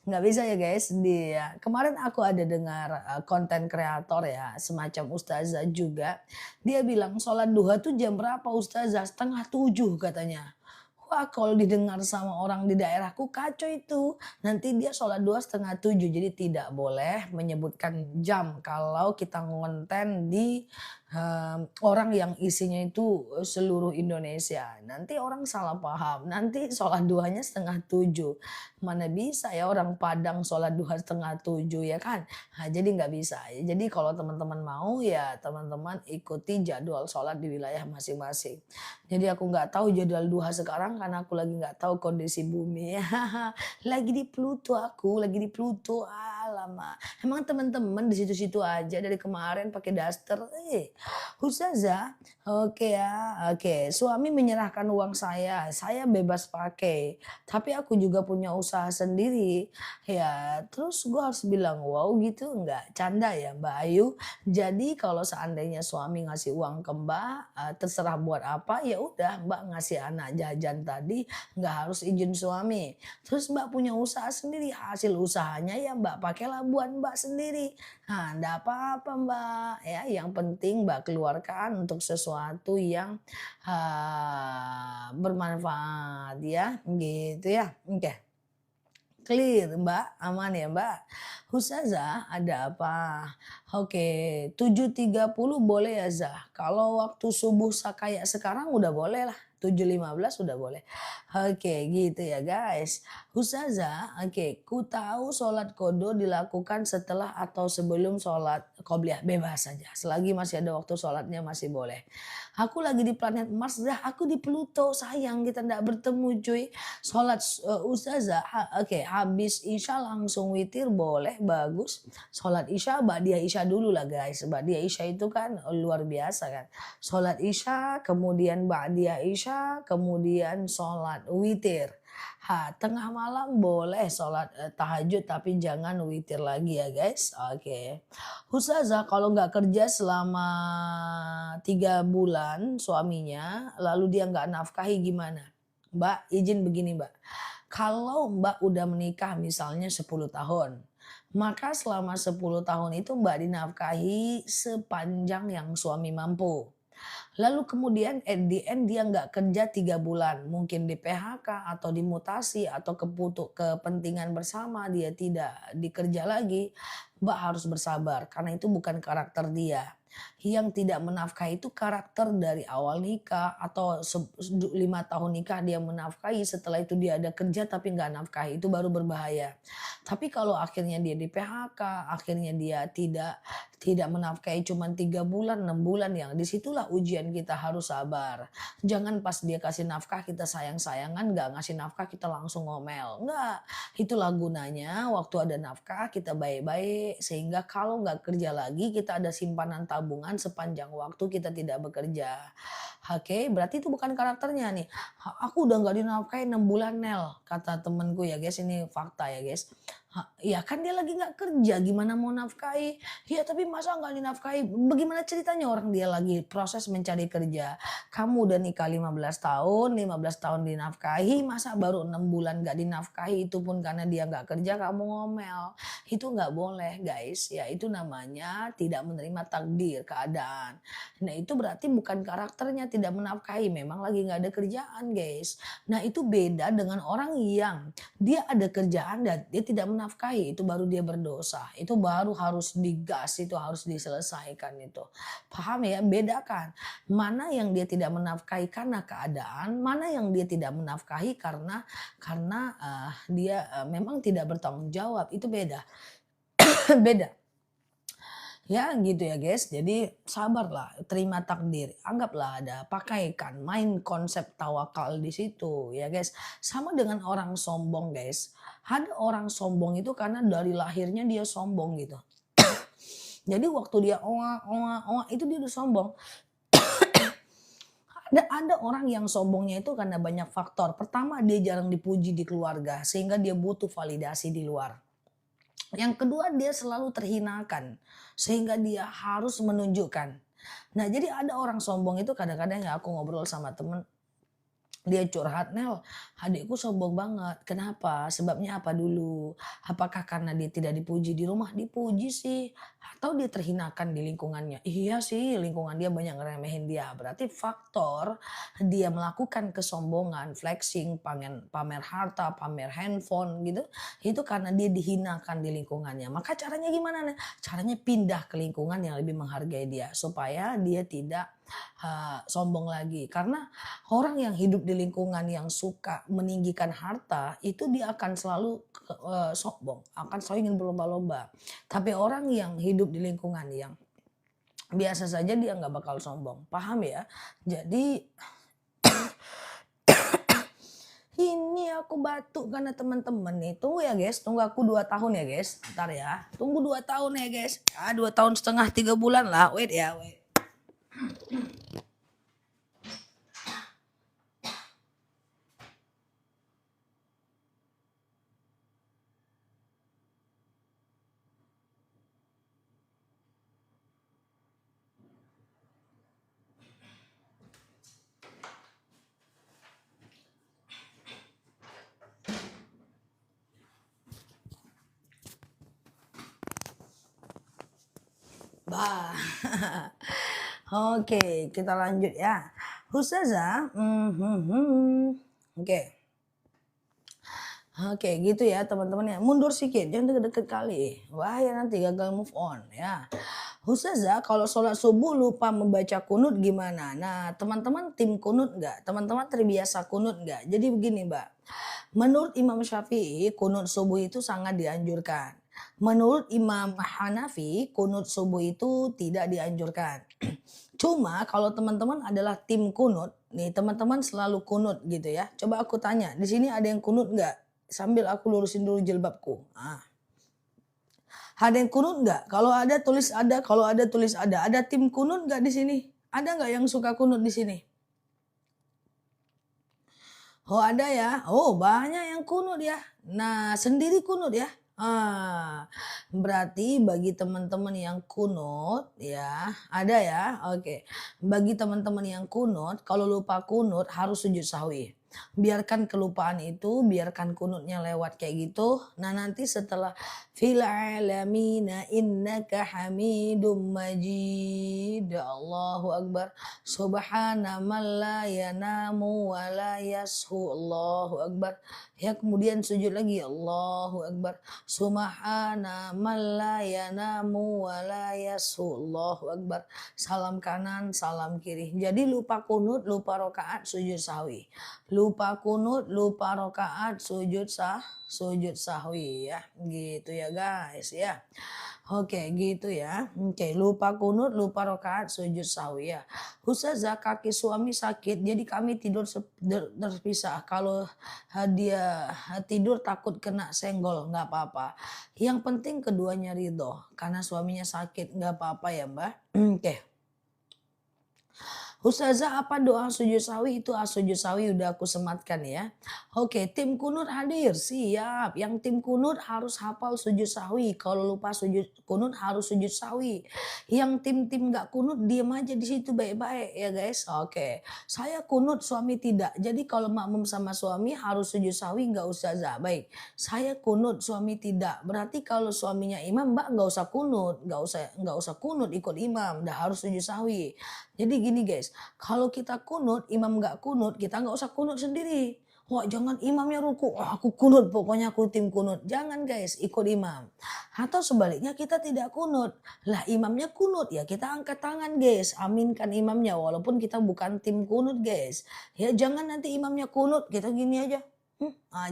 A: nggak bisa ya guys. Kemarin aku ada dengar konten kreator ya, semacam ustazah juga. Dia bilang sholat duha tuh jam berapa ustazah? 6:30 katanya. Wah kalau didengar sama orang di daerahku kacau itu. Nanti dia sholat duha 6:30. Jadi tidak boleh menyebutkan jam kalau kita ngonten di orang yang isinya itu seluruh Indonesia. Nanti orang salah paham. Nanti sholat duhanya 6:30. Mana bisa ya orang Padang sholat duha 6:30 ya kan. Jadi nggak bisa. Jadi kalau teman-teman mau ya teman-teman ikuti jadwal sholat di wilayah masing-masing. Jadi aku nggak tahu jadwal duha sekarang karena aku lagi nggak tahu kondisi bumi. Lagi di Pluto aku, lagi di Pluto. Alamak. Emang teman-teman di situ-situ aja dari kemarin pakai daster. Ustazah, oke ya, oke. Suami menyerahkan uang saya bebas pakai. Tapi aku juga punya usaha sendiri. Ya, terus gue harus bilang wow gitu enggak? Canda ya Mbak Ayu. Jadi kalau seandainya suami ngasih uang ke Mbak, terserah buat apa, ya udah Mbak ngasih anak jajan tadi, nggak harus izin suami. Terus Mbak punya usaha sendiri, hasil usahanya ya Mbak pakai pakailah buat Mbak sendiri. Nah, enggak apa-apa Mbak, ya. Yang penting Mbak keluarkan untuk sesuatu yang bermanfaat ya, gitu ya. Oke. Clear Mbak, aman ya Mbak? Ustazah ada apa? Oke, 7.30 boleh ya Zah? Kalau waktu subuh kayak sekarang udah boleh lah, 7.15 udah boleh. Oke gitu ya guys. Ustazah, oke, ku tahu sholat kodo dilakukan setelah atau sebelum sholat qobliyah, bebas saja. Selagi masih ada waktu sholatnya masih boleh. Aku lagi di planet Mars, Zah, aku di Pluto, sayang kita ndak bertemu cuy. Sholat ustazah, oke, habis isya langsung witir boleh, bagus. Sholat isya, ba'diyah isya dulu lah guys. Ba'diyah isya itu kan luar biasa kan. Sholat isya, kemudian ba'diyah isya, kemudian sholat witir. Tengah malam boleh sholat tahajud tapi jangan witir lagi ya guys. Oke. Ustazah kalau nggak kerja selama 3 bulan suaminya, lalu dia nggak nafkahi gimana? Mbak, izin begini Mbak. Kalau Mbak udah menikah misalnya 10 tahun, maka selama 10 tahun itu Mbak dinafkahi sepanjang yang suami mampu. Lalu kemudian at the end dia nggak kerja 3 bulan, mungkin di PHK atau dimutasi atau kepentingan bersama dia tidak dikerja lagi, Mbak harus bersabar karena itu bukan karakter dia. Yang tidak menafkahi itu karakter dari awal nikah atau 5 tahun nikah dia menafkahi, setelah itu dia ada kerja tapi nggak nafkahi, itu baru berbahaya. Tapi kalau akhirnya dia di PHK, akhirnya dia tidak menafkahi cuma 3 bulan, 6 bulan, yang disitulah ujian kita harus sabar. Jangan pas dia kasih nafkah kita sayang-sayangan, nggak ngasih nafkah kita langsung ngomel. Enggak, itulah gunanya waktu ada nafkah kita baik-baik sehingga kalau nggak kerja lagi kita ada simpanan tabungan sepanjang waktu kita tidak bekerja. Oke, berarti itu bukan karakternya nih. Aku udah nggak dinafkahi 6 bulan Nel, kata temenku ya guys, ini fakta ya guys. Ya kan dia lagi nggak kerja, gimana mau nafkahi? Ya tapi masa nggak dinafkahi? Bagaimana ceritanya orang dia lagi proses mencari kerja. Kamu udah nikah 15 tahun, 15 tahun dinafkahi, masa baru 6 bulan nggak dinafkahi, itu pun karena dia nggak kerja kamu ngomel. Itu nggak boleh guys, ya itu namanya tidak menerima takdir, keadaan. Nah itu berarti bukan karakternya tidak menafkahi, memang lagi nggak ada kerjaan guys. Nah itu beda dengan orang yang dia ada kerjaan dan dia tidak menafkahi, itu baru dia berdosa. Itu baru harus digas, itu harus diselesaikan itu. Paham ya? Bedakan. Mana yang dia tidak menafkahi karena keadaan, mana yang dia tidak menafkahi karena dia memang tidak bertanggung jawab. Itu beda. Beda. Ya gitu ya guys, jadi sabarlah, terima takdir, anggaplah ada, pakaikan, main konsep tawakal di situ ya guys. Sama dengan orang sombong guys, ada orang sombong itu karena dari lahirnya dia sombong gitu. Jadi waktu dia oa itu dia udah sombong. Ada orang yang sombongnya itu karena banyak faktor. Pertama dia jarang dipuji di keluarga sehingga dia butuh validasi di luar. Yang kedua dia selalu terhinakan sehingga dia harus menunjukkan. Nah jadi ada orang sombong itu kadang-kadang ya aku ngobrol sama temen, dia curhat, Nel, adikku sombong banget. Kenapa? Sebabnya apa dulu? Apakah karena dia tidak dipuji di rumah? Dipuji sih. Atau dia terhinakan di lingkungannya? Iya sih, lingkungan dia banyak ngeremehin dia. Berarti faktor dia melakukan kesombongan, flexing, pamer harta, pamer handphone gitu. Itu karena dia dihinakan di lingkungannya. Maka caranya gimana nih? Caranya pindah ke lingkungan yang lebih menghargai dia. Supaya dia tidak sombong lagi. Karena orang yang hidup di lingkungan yang suka meninggikan harta itu dia akan selalu sombong, akan selalu ingin berlomba-lomba. Tapi orang yang hidup di lingkungan yang biasa saja dia nggak bakal sombong, paham ya? Jadi ini aku batuk karena teman-teman nih. Tunggu ya guys, tunggu aku 2 tahun ya guys. Ntar ya, tunggu 2 tahun ya guys. 2 tahun setengah 3 bulan lah, wait ya, wait. Bah. Oke, kita lanjut ya. Ustazah, oke. Oke, gitu ya teman-teman ya. Mundur sedikit, jangan deket-deket kali. Wah ya nanti gagal move on ya. Ustazah, kalau sholat subuh lupa membaca kunut gimana? Nah, teman-teman tim kunut nggak? Teman-teman terbiasa kunut nggak? Jadi begini, Mbak. Menurut Imam Syafi'i, kunut subuh itu sangat dianjurkan. Menurut Imam Hanafi, kunut subuh itu tidak dianjurkan. Cuma kalau teman-teman adalah tim kunut, nih teman-teman selalu kunut gitu ya. Coba aku tanya, di sini ada yang kunut nggak? Sambil aku lurusin dulu jilbabku. Nah, ada yang kunut nggak? Kalau ada tulis ada, kalau ada tulis ada. Ada tim kunut nggak di sini? Ada nggak yang suka kunut di sini? Oh ada ya? Oh banyak yang kunut ya. Nah sendiri kunut ya. Berarti bagi teman-teman yang kunut ya, ada ya. Oke. Bagi teman-teman yang kunut, kalau lupa kunut harus sujud sahwi. Biarkan kelupaan itu, biarkan kunutnya lewat kayak gitu. Nah nanti setelah fil alamina innaka hamidum majid. Allahu akbar. Subhana man la yanamu wa la yashu. Allahu akbar. Ya kemudian sujud lagi. Allahu akbar. Subhana man la yanamu wa la yashu. Allahu akbar. Salam kanan, salam kiri. Jadi lupa kunut, lupa rokaat, sujud sahwi. Lupa kunut, lupa rokaat, sujud sahwi ya. Gitu ya guys ya. Oke gitu ya. Oke lupa kunut, lupa rokaat, sujud sahwi ya. Ustazah kaki suami sakit jadi kami tidur terpisah. Kalau dia tidur takut kena senggol nggak apa-apa. Yang penting keduanya ridho. Karena suaminya sakit nggak apa-apa ya mbak. Oke. Ustazah apa doa sujud sawi itu sujud sawi udah aku sematkan ya. Oke tim kunut hadir siap. Yang tim kunut harus hafal sujud sawi. Kalau lupa sujud kunut harus sujud sawi. Yang tim-tim gak kunut diem aja di situ baik-baik ya guys. Oke saya kunut suami tidak. Jadi kalau makmum sama suami harus sujud sawi nggak ustazah. Baik saya kunut suami tidak. Berarti kalau suaminya imam mbak nggak usah kunut. Nggak usah kunut ikut imam. Dah harus sujud sawi. Jadi gini guys, kalau kita kunut, imam nggak kunut, kita nggak usah kunut sendiri. Wah jangan imamnya ruku, wah aku kunut, pokoknya aku tim kunut. Jangan guys, ikut imam. Atau sebaliknya kita tidak kunut. Lah imamnya kunut, ya kita angkat tangan guys, aminkan imamnya. Walaupun kita bukan tim kunut guys. Ya jangan nanti imamnya kunut, kita gini aja.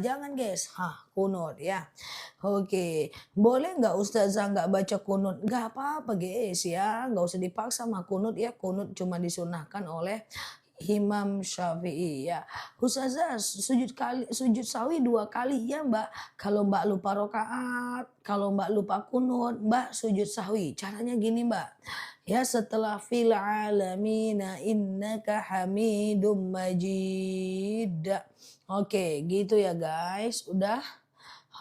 A: Jangan guys, kunut ya. Oke, boleh nggak ustazah nggak baca kunut? Nggak apa-apa guys ya, nggak usah dipaksa mah kunut ya. Kunut cuma disunahkan oleh Imam Syafi'i ya. Ustazah sujud sawi 2 kali ya mbak. Kalau mbak lupa rokaat, kalau mbak lupa kunut, mbak sujud sawi. Caranya gini mbak. Ya setelah fil alamina innaka hamidum majid. Oke gitu ya guys. Udah.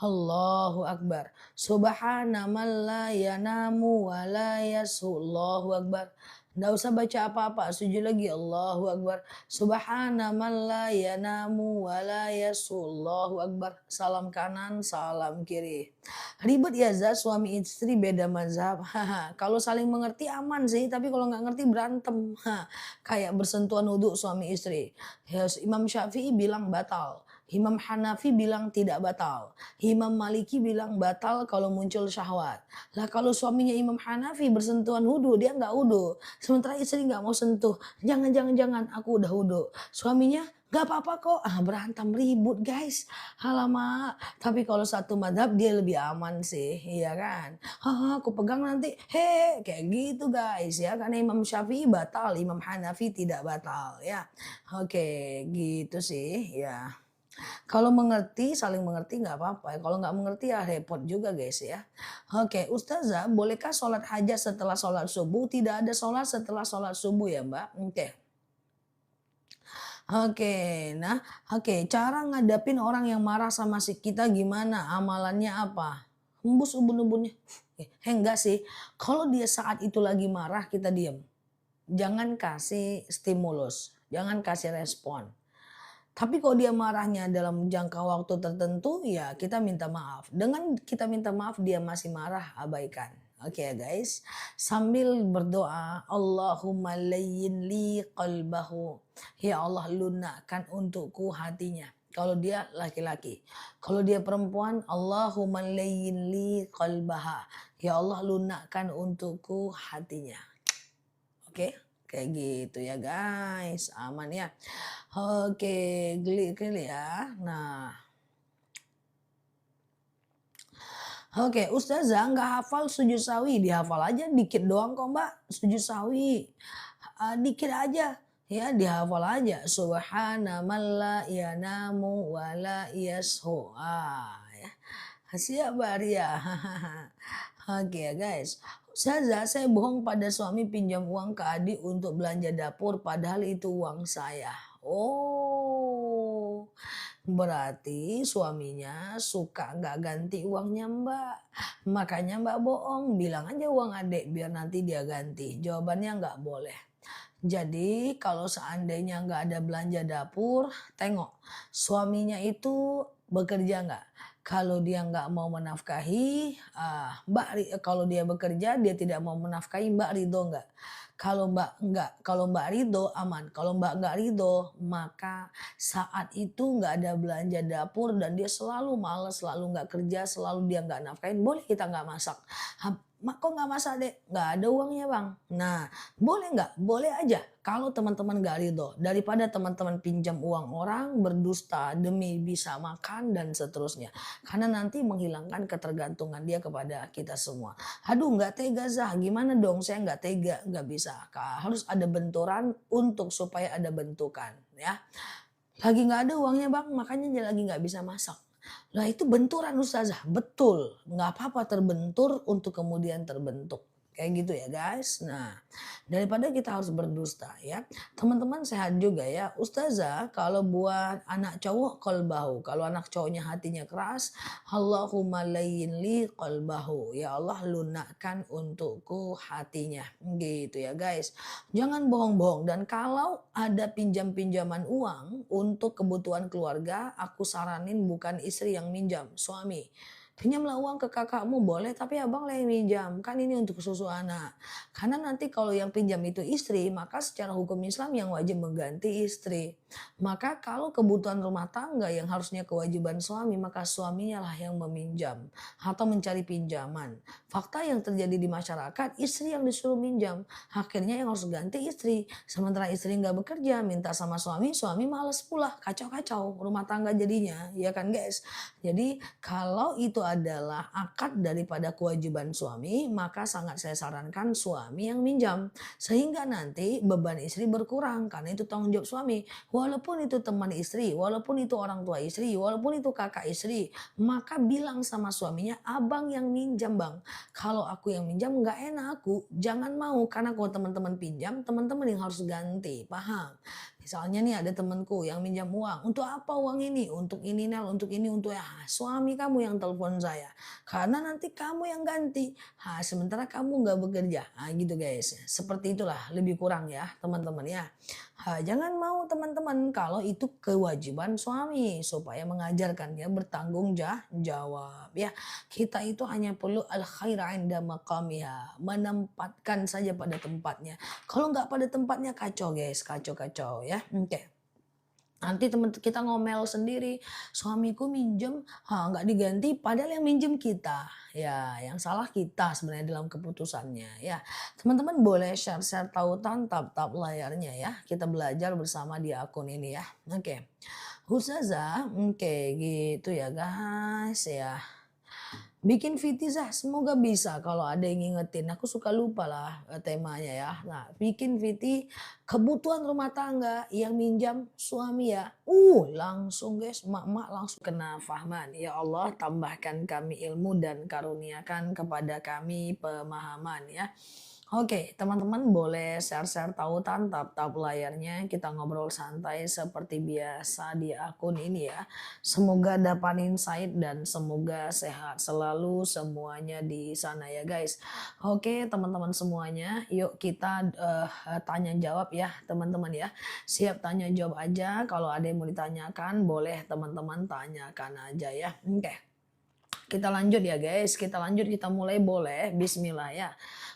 A: Allahu Akbar. Subhana man la yanamu wa la yasu. Allahu Akbar. Nggak usah baca apa-apa. Sujud lagi. Allahu Akbar. Subhana man la yanamu wa la yasu. Allahu Akbar. Salam kanan, salam kiri. Ribet ya Zah, suami istri beda mazhab. Kalau saling mengerti aman sih. Tapi kalau nggak ngerti berantem. Kayak bersentuhan wudhu suami istri. Ya, Imam Syafi'i bilang batal. Imam Hanafi bilang tidak batal. Imam Maliki bilang batal kalau muncul syahwat. Lah kalau suaminya Imam Hanafi bersentuhan wudhu, dia nggak wudhu. Sementara istri nggak mau sentuh. Jangan, aku udah wudhu. Suaminya gak apa-apa kok. Berantem ribut guys. Alamak. Tapi kalau satu madhab dia lebih aman sih. Iya kan. Aku pegang nanti. Kayak gitu guys ya. Karena Imam Syafi'i batal. Imam Hanafi tidak batal ya. Oke gitu sih ya. Kalau mengerti, saling mengerti nggak apa-apa. Kalau nggak mengerti ya repot juga guys ya. Oke, Ustazah, bolehkah sholat hajat setelah sholat subuh? Tidak ada sholat setelah sholat subuh ya Mbak. Oke, cara ngadapin orang yang marah sama si kita gimana? Amalannya apa? Hembus ubun-ubunnya. Enggak sih. Kalau dia saat itu lagi marah, kita diam. Jangan kasih stimulus. Jangan kasih respon. Tapi kalau dia marahnya dalam jangka waktu tertentu, ya kita minta maaf. Dengan kita minta maaf, dia masih marah, abaikan. Oke ya guys. Sambil berdoa, Allahumma layyin li qalbahu. Ya Allah lunakkan untukku hatinya. Kalau dia laki-laki. Kalau dia perempuan, Allahumma layyin li qalbaha. Ya Allah lunakkan untukku hatinya. Oke, kayak gitu ya guys. Aman ya. Oke, geli ya. Nah, oke, Ustazah nggak hafal sujud sawi, dihafal aja dikit doang kok Mbak, sujud sawi. Dikit aja, ya dihafal aja. Subhana man la yanamu wa la yashu. Ya. Siap Mbak Ria. Oke ya guys. Ustazah, saya bohong pada suami pinjam uang ke adik untuk belanja dapur padahal itu uang saya. Oh, berarti suaminya suka nggak ganti uangnya Mbak. Makanya Mbak bohong, bilang aja uang adik biar nanti dia ganti. Jawabannya nggak boleh. Jadi kalau seandainya nggak ada belanja dapur, tengok suaminya itu bekerja nggak. Kalau dia nggak mau menafkahi, kalau dia bekerja dia tidak mau menafkahi Mbak ridho nggak? Kalau Mbak ridho aman. Kalau Mbak nggak ridho, maka saat itu nggak ada belanja dapur dan dia selalu males, selalu nggak kerja, selalu dia nggak nafkahin, boleh kita nggak masak. Mak kok nggak masak dek? Nggak ada uangnya bang. Nah boleh nggak? Boleh aja. Kalau teman-teman nggak ridho, daripada teman-teman pinjam uang orang berdusta demi bisa makan dan seterusnya. Karena nanti menghilangkan ketergantungan dia kepada kita semua. Aduh nggak tega Zah, gimana dong saya nggak tega, nggak bisa. Harus ada benturan untuk supaya ada bentukan ya. Lagi nggak ada uangnya bang, makanya dia lagi nggak bisa masak. Nah itu benturan Ustazah, betul. Nggak apa-apa terbentur untuk kemudian terbentuk. Kayak gitu ya guys. Nah daripada kita harus berdusta ya. Teman-teman sehat juga ya. Ustazah kalau buat anak cowok qalbahu. Kalau anak cowoknya hatinya keras. Allahumma layyin li qalbahu. Ya Allah lunakkan untukku hatinya. Gitu ya guys. Jangan bohong-bohong. Dan kalau ada pinjam-pinjaman uang untuk kebutuhan keluarga. Aku saranin bukan istri yang minjam. Suami. Pinjamlah uang ke kakakmu boleh tapi abang lah yang minjam. Kan ini untuk susu anak. Karena nanti kalau yang pinjam itu istri maka secara hukum Islam yang wajib mengganti istri. Maka kalau kebutuhan rumah tangga yang harusnya kewajiban suami maka suaminya lah yang meminjam. Atau mencari pinjaman. Fakta yang terjadi di masyarakat istri yang disuruh minjam. Akhirnya yang harus ganti istri. Sementara istri nggak bekerja minta sama suami. Suami males pula. Kacau-kacau rumah tangga jadinya. Ya kan guys. Jadi kalau itu adalah akad daripada kewajiban suami, maka sangat saya sarankan suami yang minjam. Sehingga nanti beban istri berkurang karena itu tanggung jawab suami. Walaupun itu teman istri, walaupun itu orang tua istri, walaupun itu kakak istri, maka bilang sama suaminya, abang yang minjam bang. Kalau aku yang minjam nggak enak aku, jangan mau karena kalau teman-teman pinjam, teman-teman yang harus ganti, paham? Misalnya nih ada temanku yang minjam uang. Untuk apa uang ini? Untuk ini Nel, untuk ini, untuk ya. Suami kamu yang telepon saya. Karena nanti kamu yang ganti. Sementara kamu nggak bekerja. Gitu guys. Seperti itulah lebih kurang ya teman-teman ya. Jangan mau teman-teman kalau itu kewajiban suami. Supaya mengajarkan dia bertanggung jawab ya. Kita itu hanya perlu al-khaira inda maqamiha. Menempatkan saja pada tempatnya. Kalau nggak pada tempatnya kacau guys. Kacau-kacau ya. Oke. Nanti teman kita ngomel sendiri, suamiku minjem, nggak diganti, padahal yang minjem kita. Ya, yang salah kita sebenarnya dalam keputusannya. Ya, teman-teman boleh share-share tautan tap-tap layarnya ya. Kita belajar bersama di akun ini ya. Oke, Ustazah, oke gitu ya guys ya. Bikin VT Zah, semoga bisa kalau ada yang ngingetin. Aku suka lupa lah temanya ya. Nah, bikin VT kebutuhan rumah tangga yang minjam suami ya. Langsung guys, mak-mak langsung kena fahman. Ya Allah, tambahkan kami ilmu dan karuniakan kepada kami pemahaman ya. Oke, teman-teman boleh share-share tautan tap-tap layarnya. Kita ngobrol santai seperti biasa di akun ini ya. Semoga dapat insight dan semoga sehat selalu semuanya di sana ya guys. Oke, teman-teman semuanya, yuk kita tanya jawab ya teman-teman ya. Siap tanya jawab aja. Kalau ada yang mau ditanyakan, boleh teman-teman tanyakan aja ya. Oke. Kita lanjut ya guys, kita lanjut, kita mulai boleh. Bismillah ya.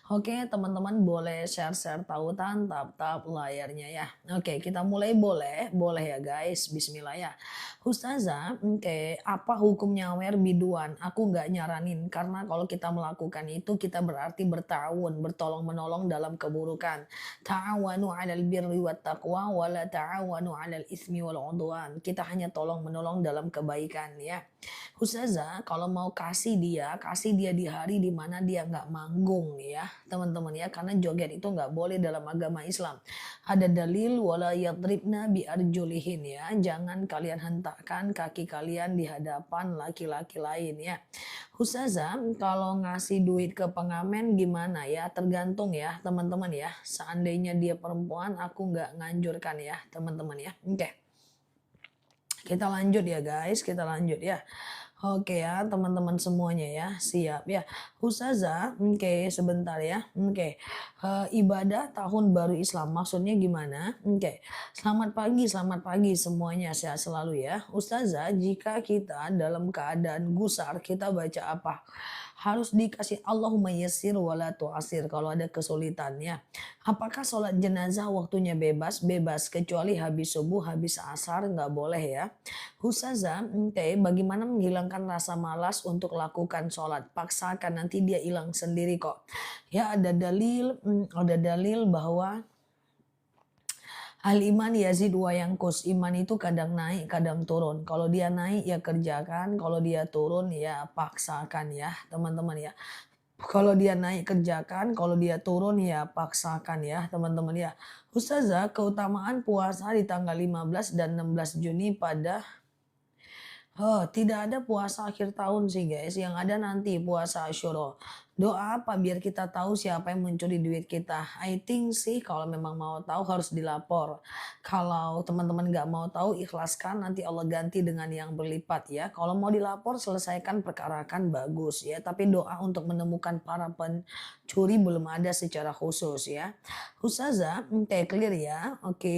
A: Oke teman-teman boleh share-share tautan, tap-tap layarnya ya. Oke kita mulai boleh, boleh ya guys. Bismillah ya. Ustazah, oke apa hukum nyawer biduan? Aku nggak nyaranin karena kalau kita melakukan itu kita berarti bertawun, bertolong menolong dalam keburukan. Ta'awanu 'alal birri wat taqwa wa la ta'awanu 'alal ismi wal 'udwan. Kita hanya tolong menolong dalam kebaikan ya. Ustazah, kalau mau kasih dia di hari di mana dia nggak manggung ya, teman-teman ya, karena joget itu nggak boleh dalam agama Islam. Ada dalil wala yadribna bi arjulihin ya, jangan kalian hentakkan kaki kalian di hadapan laki-laki lain ya. Ustazah, kalau ngasih duit ke pengamen gimana ya? Tergantung ya, teman-teman ya. Seandainya dia perempuan, aku nggak nganjurkan ya, teman-teman ya. Oke. Kita lanjut ya guys, kita lanjut ya. Oke ya teman-teman semuanya ya, siap ya. Ustazah, oke sebentar ya. Oke, ibadah tahun baru Islam maksudnya gimana? Oke, selamat pagi semuanya, sehat selalu ya. Ustazah, jika kita dalam keadaan gusar, kita baca apa? Harus dikasih Allahumma yassir wala tu'asir kalau ada kesulitannya. Apakah sholat jenazah waktunya bebas? Bebas, kecuali habis subuh, habis asar nggak boleh ya. Ustazah, bagaimana menghilangkan rasa malas untuk lakukan sholat? Paksakan, nanti dia hilang sendiri kok. Ya ada dalil bahwa al iman yazid wa yanqus. Iman itu kadang naik, kadang turun. Kalau dia naik ya kerjakan, kalau dia turun ya paksakan ya, teman-teman ya. Kalau dia naik kerjakan, kalau dia turun ya paksakan ya, teman-teman ya. Ustazah, keutamaan puasa di tanggal 15 dan 16 Juni pada tidak ada puasa akhir tahun sih guys, yang ada nanti puasa Asyura. Doa apa biar kita tahu siapa yang mencuri duit kita? I think sih kalau memang mau tahu harus dilapor. Kalau teman-teman nggak mau tahu ikhlaskan, nanti Allah ganti dengan yang berlipat ya. Kalau mau dilapor selesaikan perkarakan bagus ya. Tapi doa untuk menemukan para pencuri belum ada secara khusus ya. Ustazah, clear ya. Oke,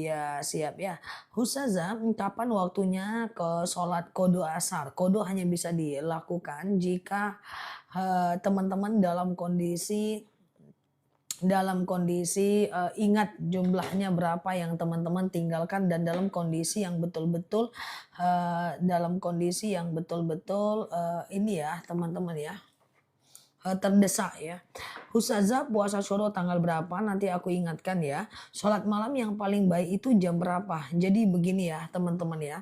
A: ya siap ya. Ustazah, kapan waktunya ke sholat kodo asar? Kodo hanya bisa dilakukan jika teman-teman ingat jumlahnya berapa yang teman-teman tinggalkan dan dalam kondisi yang betul-betul ini ya teman-teman ya, terdesak ya. Ustazah, puasa syuro tanggal berapa? Nanti aku ingatkan ya. Sholat malam yang paling baik itu jam berapa? Jadi begini ya teman-teman ya.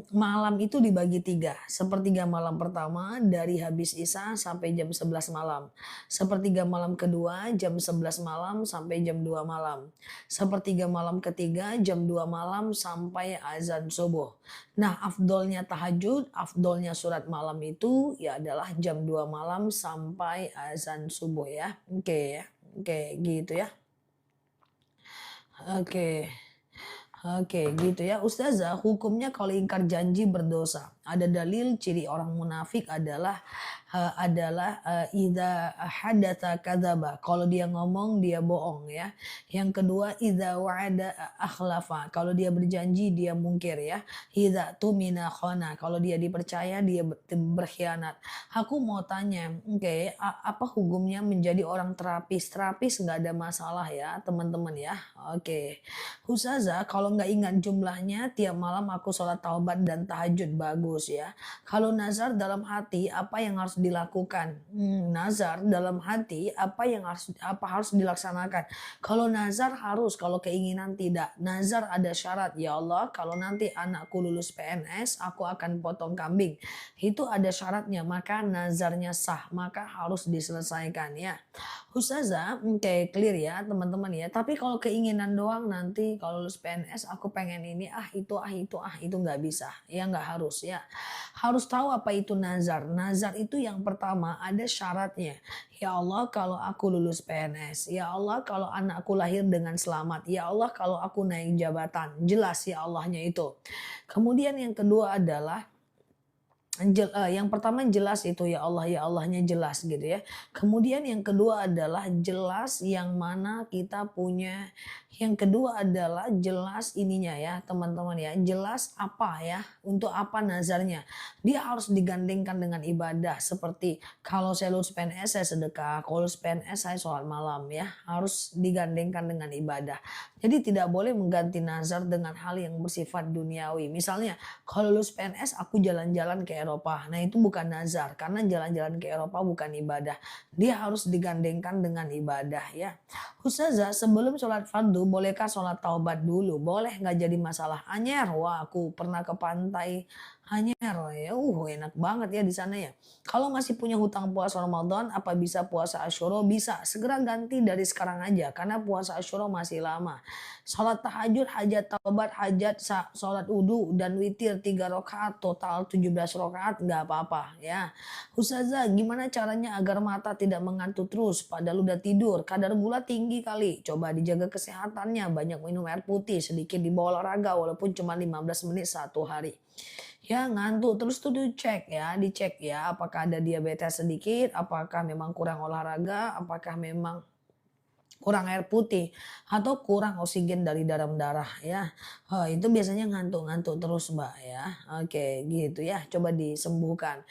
A: Malam itu dibagi 3. Sepertiga malam pertama dari habis Isya sampai jam 11 malam. Sepertiga malam kedua jam 11 malam sampai jam 2 malam. Sepertiga malam ketiga jam 2 malam sampai azan subuh. Nah, afdolnya tahajud, afdolnya surat malam itu ya adalah jam 2 malam sampai azan subuh ya. Oke ya. Oke, gitu ya. Oke. Oke gitu ya Ustazah, hukumnya kalau ingkar janji berdosa. Ada dalil ciri orang munafik adalah idza hadatsa kadzaba. Kalau dia ngomong dia bohong ya. Yang kedua idza wa'ada akhlafa. Kalau dia berjanji dia mungkir ya. Idza tumina khana. Kalau dia dipercaya dia berkhianat. Aku mau tanya, apa hukumnya menjadi orang terapis? Terapis nggak ada masalah ya teman-teman ya. Oke. Ustazah, kalau nggak ingat jumlahnya, tiap malam aku sholat taubat dan tahajud, bagus ya. Kalau nazar dalam hati, apa yang harus dilakukan? Nazar dalam hati, apa harus dilaksanakan? Kalau nazar harus, kalau keinginan tidak. Nazar ada syarat, ya Allah, kalau nanti anakku lulus PNS, aku akan potong kambing. Itu ada syaratnya, maka nazarnya sah, maka harus diselesaikan ya. Ustazah, clear ya teman-teman ya. Tapi kalau keinginan doang nanti kalau lulus PNS aku pengen ini itu nggak bisa. Ya nggak harus ya. Harus tahu apa itu nazar. Nazar itu yang pertama ada syaratnya. Ya Allah kalau aku lulus PNS. Ya Allah kalau anakku lahir dengan selamat. Ya Allah kalau aku naik jabatan. Jelas ya Allahnya itu. Kemudian yang kedua adalah Yang pertama jelas itu ya Allah, ya Allahnya jelas gitu ya. Kemudian yang kedua adalah jelas yang mana kita punya, yang kedua adalah jelas ininya ya teman-teman ya, jelas apa ya, untuk apa nazarnya. Dia harus digandengkan dengan ibadah seperti kalau saya lulus PNS saya sedekah, kalau lulus PNS saya sholat malam ya, harus digandengkan dengan ibadah. Jadi tidak boleh mengganti nazar dengan hal yang bersifat duniawi. Misalnya kalau lulus PNS aku jalan-jalan ke Eropa. Nah itu bukan nazar karena jalan-jalan ke Eropa bukan ibadah. Dia harus digandengkan dengan ibadah ya. Ustazah sebelum sholat fardu bolehkah sholat taubat dulu? Boleh nggak jadi masalah. Anyer, wah aku pernah ke pantai Anyer, ya enak banget ya di sana ya. Kalau masih punya hutang puasa Ramadan, apa bisa puasa Asyura? Bisa, segera ganti dari sekarang aja karena puasa Asyura masih lama. Sholat tahajud, hajat taubat, sholat wudhu dan witir 3 rakaat, total 17 rakaat nggak apa-apa ya. Ustazah gimana caranya agar mata tidak mengantuk terus padahal udah tidur, kadar gula tinggi kali, coba dijaga kesehatannya, banyak minum air putih, sedikit dibawa olahraga walaupun cuma 15 menit satu hari. Ya ngantuk terus tuh dicek ya apakah ada diabetes sedikit, apakah memang kurang olahraga, apakah memang kurang air putih atau kurang oksigen dari dalam darah ya. Itu biasanya ngantuk-ngantuk terus Mbak ya. Oke gitu ya, coba disembuhkan.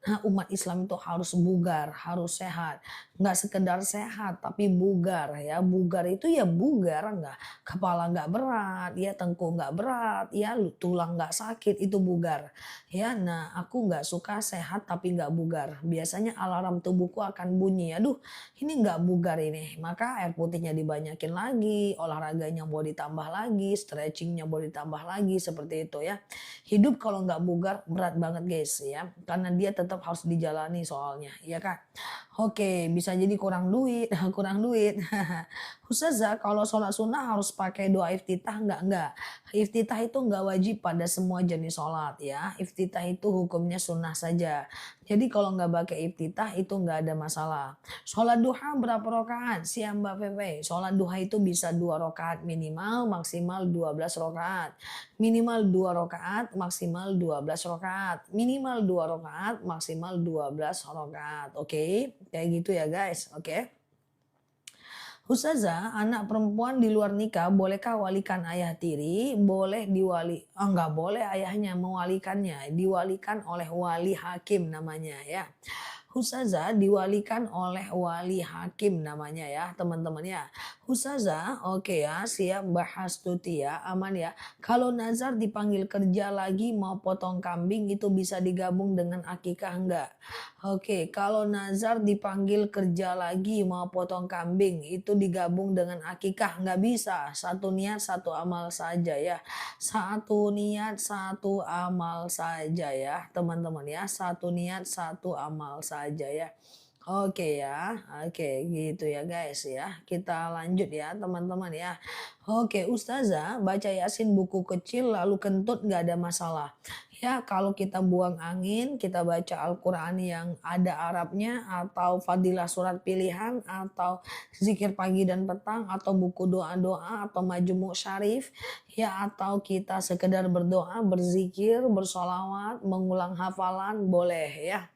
A: Karena umat Islam itu harus bugar, harus sehat. Nggak sekedar sehat tapi bugar ya. Bugar itu ya bugar nggak, kepala nggak berat, ya tengkuk nggak berat, ya tulang nggak sakit, itu bugar. Ya, nah aku nggak suka sehat tapi nggak bugar. Biasanya alarm tubuhku akan bunyi, aduh ini nggak bugar ini. Maka air putihnya dibanyakin lagi, olahraganya mau ditambah lagi, stretchingnya mau ditambah lagi, seperti itu ya. Hidup kalau nggak bugar berat banget guys ya, karena dia tetap harus dijalani soalnya, ya kan. Oke, bisa jadi kurang duit, kurang duit. Ustazah, kalau sholat sunnah harus pakai doa iftitah nggak? Nggak. Iftitah itu nggak wajib pada semua jenis sholat ya. Iftitah itu hukumnya sunnah saja. Jadi kalau nggak pakai iftitah itu nggak ada masalah. Sholat duha berapa rakaat? Siap Mbak Pepe. Sholat duha itu bisa 2 rakaat minimal, maksimal 12 rakaat. Minimal 2 rakaat, maksimal 12 rakaat. Minimal 2 rakaat, maksimal 12 rakaat. Oke, kayak gitu ya guys. Oke. Ustazah, anak perempuan di luar nikah bolehkah walikan ayah tiri? Boleh diwali, nggak boleh ayahnya mewalikannya, diwalikan oleh wali hakim namanya ya. Ustazah diwalikan oleh wali hakim namanya ya teman-teman ya. Ustazah oke ya, siap bahas tuti ya, aman ya. Kalau nazar dipanggil kerja lagi mau potong kambing itu bisa digabung dengan akikah enggak? Oke, kalau nazar dipanggil kerja lagi mau potong kambing itu digabung dengan akikah nggak bisa. Satu niat satu amal saja ya. Satu niat satu amal saja ya teman-teman ya. Satu niat satu amal saja ya. Oke ya, oke gitu ya guys ya. Kita lanjut ya teman-teman ya. Oke Ustazah baca Yasin buku kecil lalu kentut nggak ada masalah. Ya kalau kita buang angin, kita baca Al-Quran yang ada Arabnya atau fadilah surat pilihan atau zikir pagi dan petang atau buku doa-doa atau majmu' syarif ya atau kita sekedar berdoa, berzikir, bersolawat, mengulang hafalan boleh ya.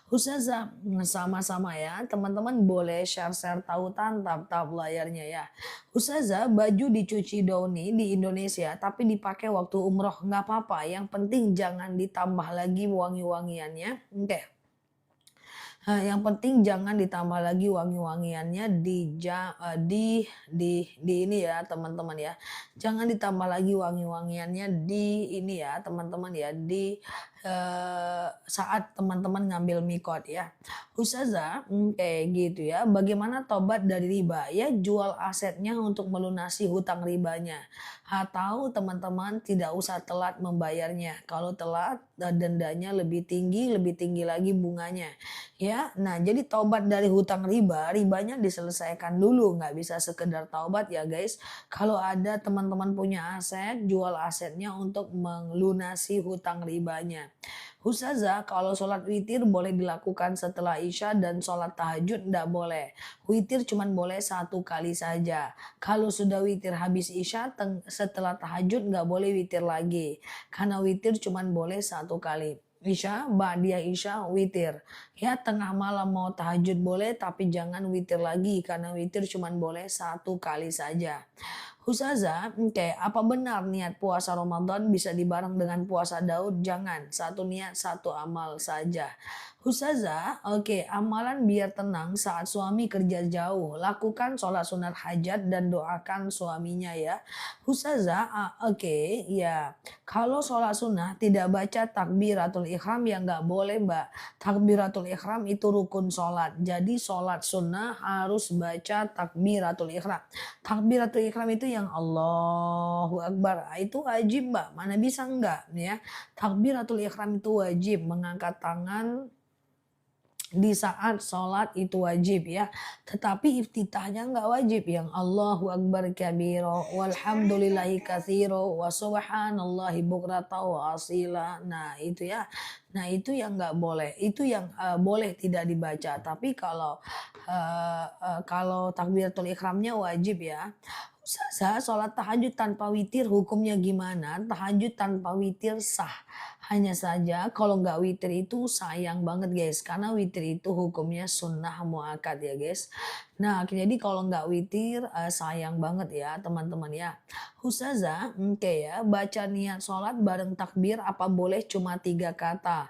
A: Ustazah sama-sama ya teman-teman boleh share-share tautan tab-tab layarnya ya. Ustazah baju dicuci doni di Indonesia tapi dipakai waktu umroh nggak apa-apa, yang penting jangan ditambah lagi wangi-wangiannya. Oke. Yang penting jangan ditambah lagi wangi-wangiannya di ini ya teman-teman ya. Jangan ditambah lagi wangi-wangiannya di ini ya teman-teman ya, di saat teman-teman ngambil mikot ya. Ustazah, kayak gitu ya. Bagaimana tobat dari riba? Ya jual asetnya untuk melunasi hutang ribanya. Atau teman-teman tidak usah telat membayarnya. Kalau telat dendanya lebih tinggi lagi bunganya. Ya, nah jadi taubat dari hutang riba, ribanya diselesaikan dulu, nggak bisa sekedar taubat ya guys. Kalau ada teman-teman punya aset, jual asetnya untuk melunasi hutang ribanya. Ustazah, kalau sholat witir boleh dilakukan setelah isya dan sholat tahajud nggak boleh. Witir cuma boleh 1 kali saja. Kalau sudah witir habis isya, setelah tahajud nggak boleh witir lagi. Karena witir cuma boleh 1 kali. Isya, ba'diyah isya, witir. Ya tengah malam mau tahajud boleh tapi jangan witir lagi karena witir cuman boleh satu kali saja. Ustazah, oke, apa benar niat puasa Ramadan bisa dibareng dengan puasa Daud? Jangan, satu niat, satu amal saja. Ustazah, oke, amalan biar tenang saat suami kerja jauh. Lakukan sholat sunat hajat dan doakan suaminya ya. Ustazah, oke, ya. Kalau sholat sunnah tidak baca takbiratul ikhram ya nggak boleh mbak. Takbiratul ikhram itu rukun sholat. Jadi sholat sunnah harus baca takbiratul ikhram. Takbiratul ihram itu yang Allahu Akbar, itu wajib Mbak, mana bisa enggak ya. Takbiratul ihram itu wajib, mengangkat tangan di saat sholat itu wajib ya. Tetapi iftitahnya enggak wajib yang Allahu Akbar kabiro walhamdulillahi katsiro wa subhanallahi bukrata wa asila. Nah itu ya. Nah itu yang enggak boleh. Itu yang boleh tidak dibaca. Tapi kalau takbiratul ihramnya wajib ya. Ustazah, sholat tahajud tanpa witir hukumnya gimana? Tahajud tanpa witir sah. Hanya saja kalau nggak witir itu sayang banget guys. Karena witir itu hukumnya sunnah muakkad ya guys. Nah jadi kalau nggak witir sayang banget ya teman-teman ya. Ustazah, oke ya, baca niat sholat bareng takbir apa boleh cuma 3 kata?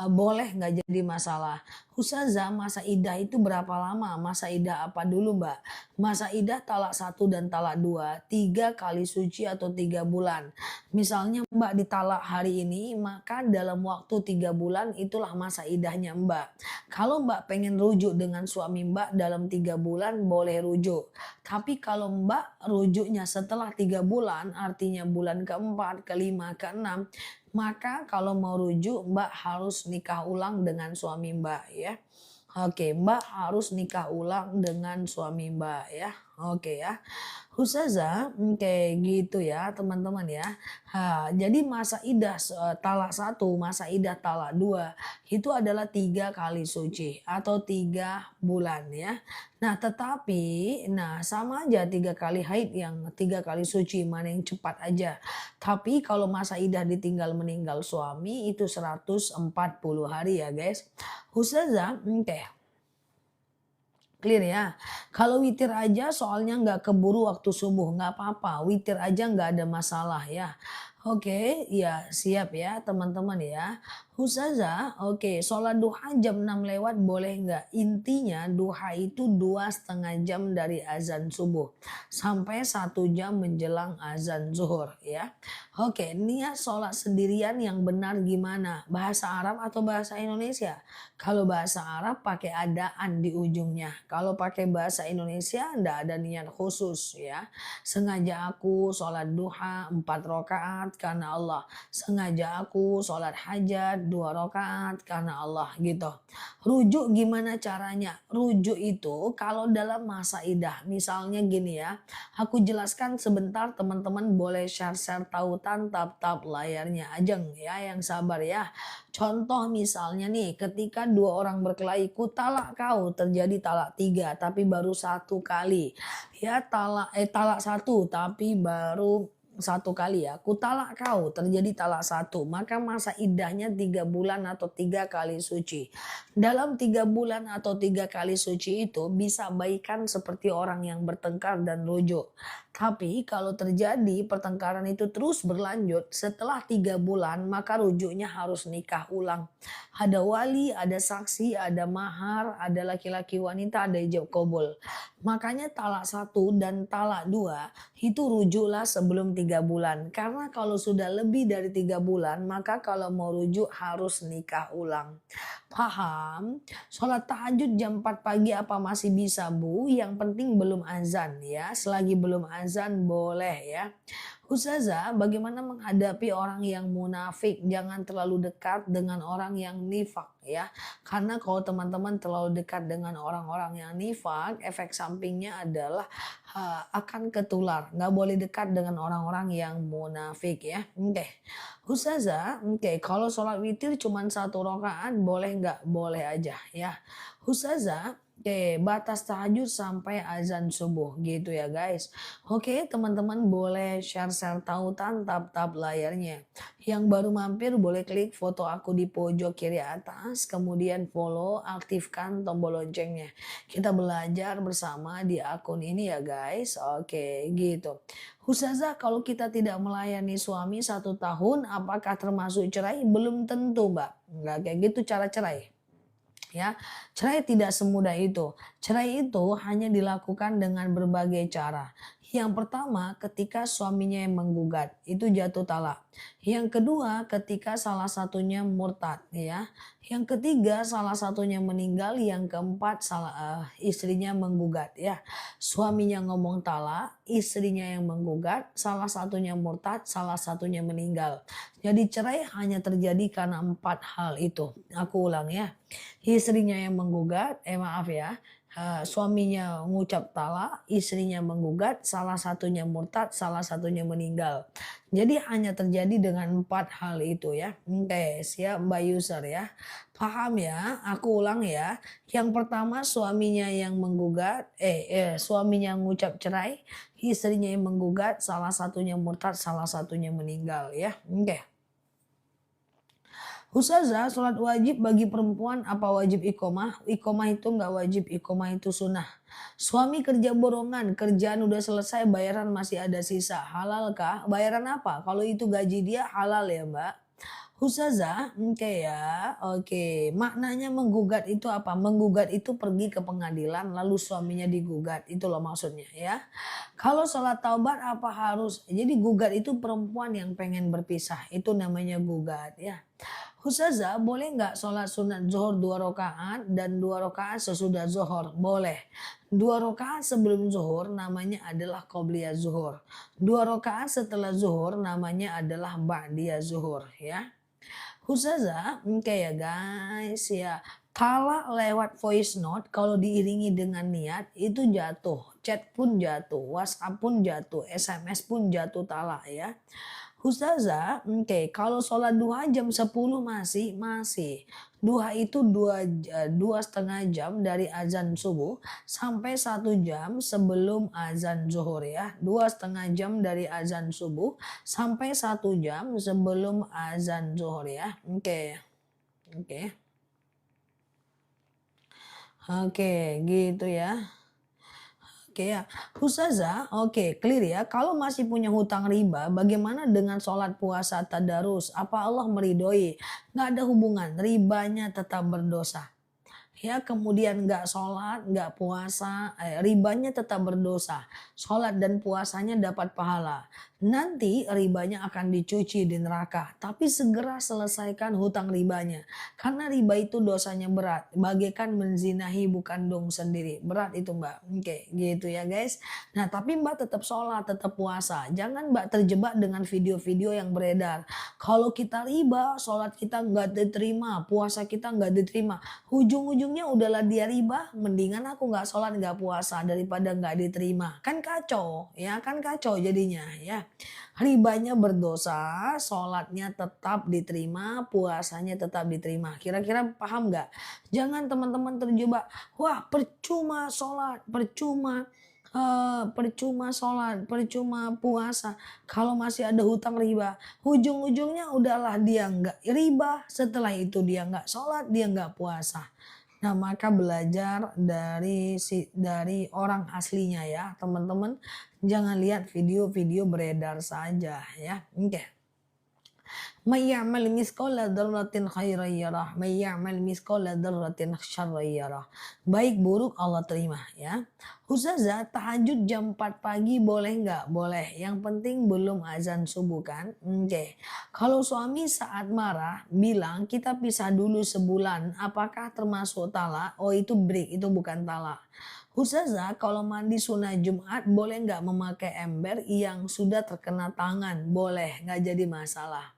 A: Boleh nggak jadi masalah. Ustazah, masa idah itu berapa lama? Masa idah apa dulu mbak? Masa idah talak 1 dan talak 2, 3 kali suci atau 3 bulan. Misalnya mbak ditalak hari ini, maka dalam waktu 3 bulan itulah masa idahnya mbak. Kalau mbak pengen rujuk dengan suami mbak dalam 3 bulan boleh rujuk. Tapi kalau mbak rujuknya setelah 3 bulan, artinya bulan keempat, kelima, keenam, maka kalau mau rujuk Mbak harus nikah ulang dengan suami Mbak ya. Oke, Mbak harus nikah ulang dengan suami Mbak ya. Oke ya. Ustazah, kayak gitu ya teman-teman ya. Jadi masa idah talak 1, masa idah talak 2 itu adalah 3 kali suci atau 3 bulan ya. Nah tetapi, nah sama aja 3 kali haid yang 3 kali suci mana yang cepat aja. Tapi kalau masa idah ditinggal meninggal suami itu 140 hari ya guys. Ustazah, oke. Clear ya. Kalau witir aja soalnya nggak keburu waktu subuh, nggak apa-apa. Witir aja nggak ada masalah ya. Oke, ya siap ya teman-teman ya. Ustazah, oke, sholat duha jam 6 lewat boleh nggak? Intinya duha itu 2,5 jam dari azan subuh sampai 1 jam menjelang azan zuhur ya. Oke, niat sholat sendirian yang benar gimana? Bahasa Arab atau bahasa Indonesia? Kalau bahasa Arab pakai adaan di ujungnya. Kalau pakai bahasa Indonesia enggak ada niat khusus ya. Sengaja aku sholat duha 4 rakaat karena Allah. Sengaja aku sholat hajat 2 rakaat karena Allah gitu. Rujuk gimana caranya? Rujuk itu kalau dalam masa idah. Misalnya gini ya. Aku jelaskan sebentar teman-teman boleh share-share tautan tap-tap layarnya ajeng ya yang sabar ya. Contoh misalnya nih ketika 2 orang berkelahi ku talak kau terjadi talak 3 tapi baru 1 kali. Ya talak 1 tapi baru 1 kali ya. Ku talak kau terjadi talak 1 maka masa iddahnya 3 bulan atau 3 kali suci. Dalam 3 bulan atau 3 kali suci itu bisa baikan seperti orang yang bertengkar dan rujuk. Tapi kalau terjadi pertengkaran itu terus berlanjut setelah 3 bulan maka rujuknya harus nikah ulang. Ada wali, ada saksi, ada mahar, ada laki-laki wanita, ada ijab kabul. Makanya talak 1 dan talak 2 itu rujuklah sebelum 3 bulan. Karena kalau sudah lebih dari 3 bulan maka kalau mau rujuk harus nikah ulang. Paham? Sholat tahajud jam 4 pagi apa masih bisa bu? Yang penting belum azan ya. Selagi belum azan boleh ya. Ustazah, bagaimana menghadapi orang yang munafik? Jangan terlalu dekat dengan orang yang nifak ya. Karena kalau teman-teman terlalu dekat dengan orang-orang yang nifak, efek sampingnya adalah akan ketular. Nggak boleh dekat dengan orang-orang yang munafik ya. Oke. Ustazah, oke, kalau sholat witir cuma 1 rakaat boleh nggak? Boleh aja ya. Ustazah, Oke, batas tahajud sampai azan subuh gitu ya guys. Oke, teman-teman boleh share-share tautan tab-tab layarnya. Yang baru mampir boleh klik foto aku di pojok kiri atas, kemudian follow, aktifkan tombol loncengnya. Kita belajar bersama di akun ini ya guys. Oke, gitu. Ustazah, kalau kita tidak melayani suami 1 tahun, apakah termasuk cerai? Belum tentu, Mbak. Nggak kayak gitu cara cerai. Ya, cerai tidak semudah itu. Cerai itu hanya dilakukan dengan berbagai cara. Yang pertama, ketika suaminya yang menggugat, itu jatuh talak. Yang kedua, ketika salah satunya murtad, ya. Yang ketiga, salah satunya meninggal. Yang keempat, istrinya menggugat, ya. Suaminya ngomong talak, istrinya yang menggugat, salah satunya murtad, salah satunya meninggal. Jadi cerai hanya terjadi karena 4 hal itu. Aku ulang ya. Istrinya yang menggugat, maaf ya, suaminya ngucap talak, istrinya menggugat, salah satunya murtad, salah satunya meninggal. Jadi hanya terjadi dengan 4 hal itu ya. Oke, siap Mbak User ya. Paham ya? Aku ulang ya. Yang pertama suaminya yang menggugat, suaminya ngucap cerai, istrinya yang menggugat, salah satunya murtad, salah satunya meninggal ya. Oke. Ustazah, sholat wajib bagi perempuan apa wajib ikomah? Ikomah itu nggak wajib, ikomah itu sunnah. Suami kerja borongan, kerjaan udah selesai, bayaran masih ada sisa. Halal kah? Bayaran apa? Kalau itu gaji dia halal ya mbak. Ustazah, oke ya, oke. Maknanya menggugat itu apa? Menggugat itu pergi ke pengadilan lalu suaminya digugat. Itu loh maksudnya ya. Kalau sholat taubat apa harus? Jadi gugat itu perempuan yang pengen berpisah. Itu namanya gugat ya. Ustazah, boleh nggak sholat sunat zuhur 2 rakaat dan 2 rakaat sesudah zuhur? Boleh. 2 rakaat sebelum zuhur namanya adalah qobliyah zuhur. 2 rakaat setelah zuhur namanya adalah ba'diyah zuhur ya. Ustazah, oke ya guys ya. Talak lewat voice note kalau diiringi dengan niat itu jatuh. Chat pun jatuh, WhatsApp pun jatuh, SMS pun jatuh talak ya. Ustazah, oke, kalau sholat duha jam 10 masih. Duha itu 2,5 jam dari azan subuh sampai 1 jam sebelum azan zuhur ya. 2,5 jam dari azan subuh sampai 1 jam sebelum azan zuhur ya. Oke, oke, oke, gitu ya. Oke ya, Ustazah, oke clear ya. Kalau masih punya hutang riba, bagaimana dengan sholat puasa tadarus? Apa Allah meridhoi? Nggak ada hubungan, ribanya tetap berdosa. Ya, kemudian nggak sholat, nggak puasa, ribanya tetap berdosa. Sholat dan puasanya dapat pahala. Nanti ribanya akan dicuci di neraka. Tapi segera selesaikan hutang ribanya. Karena riba itu dosanya berat. Bagaikan menzinahi bukan dong sendiri. Berat itu mbak. Oke, gitu ya guys. Nah tapi mbak tetap sholat, tetap puasa. Jangan mbak terjebak dengan video-video yang beredar. Kalau kita riba, sholat kita nggak diterima, puasa kita nggak diterima. Ujung-ujungnya udahlah dia riba, mendingan aku nggak sholat nggak puasa daripada nggak diterima. Kan kacau, ya kan kacau jadinya ya. Ribanya berdosa, sholatnya tetap diterima, puasanya tetap diterima. Kira-kira paham nggak? Jangan teman-teman terjebak, wah percuma sholat, percuma sholat, percuma puasa. Kalau masih ada hutang riba, ujung-ujungnya udahlah dia nggak riba, setelah itu dia nggak sholat, dia nggak puasa. Nah, maka belajar dari orang aslinya ya, teman-teman. Jangan lihat video-video beredar saja ya. Oke. Mayyamal miskola dzarratin khairan yarah, mayyamal miskola dzarratin syarran yarah. Baik buruk Allah terima ya. Ustazah, tahajud jam 4 pagi boleh nggak? Boleh. Yang penting belum azan subuh kan? Oke. Kalau suami saat marah bilang kita pisah dulu sebulan, apakah termasuk talak? Oh itu break, itu bukan talak. Ustazah, kalau mandi sunnah Jumat boleh nggak memakai ember yang sudah terkena tangan? Boleh, nggak jadi masalah.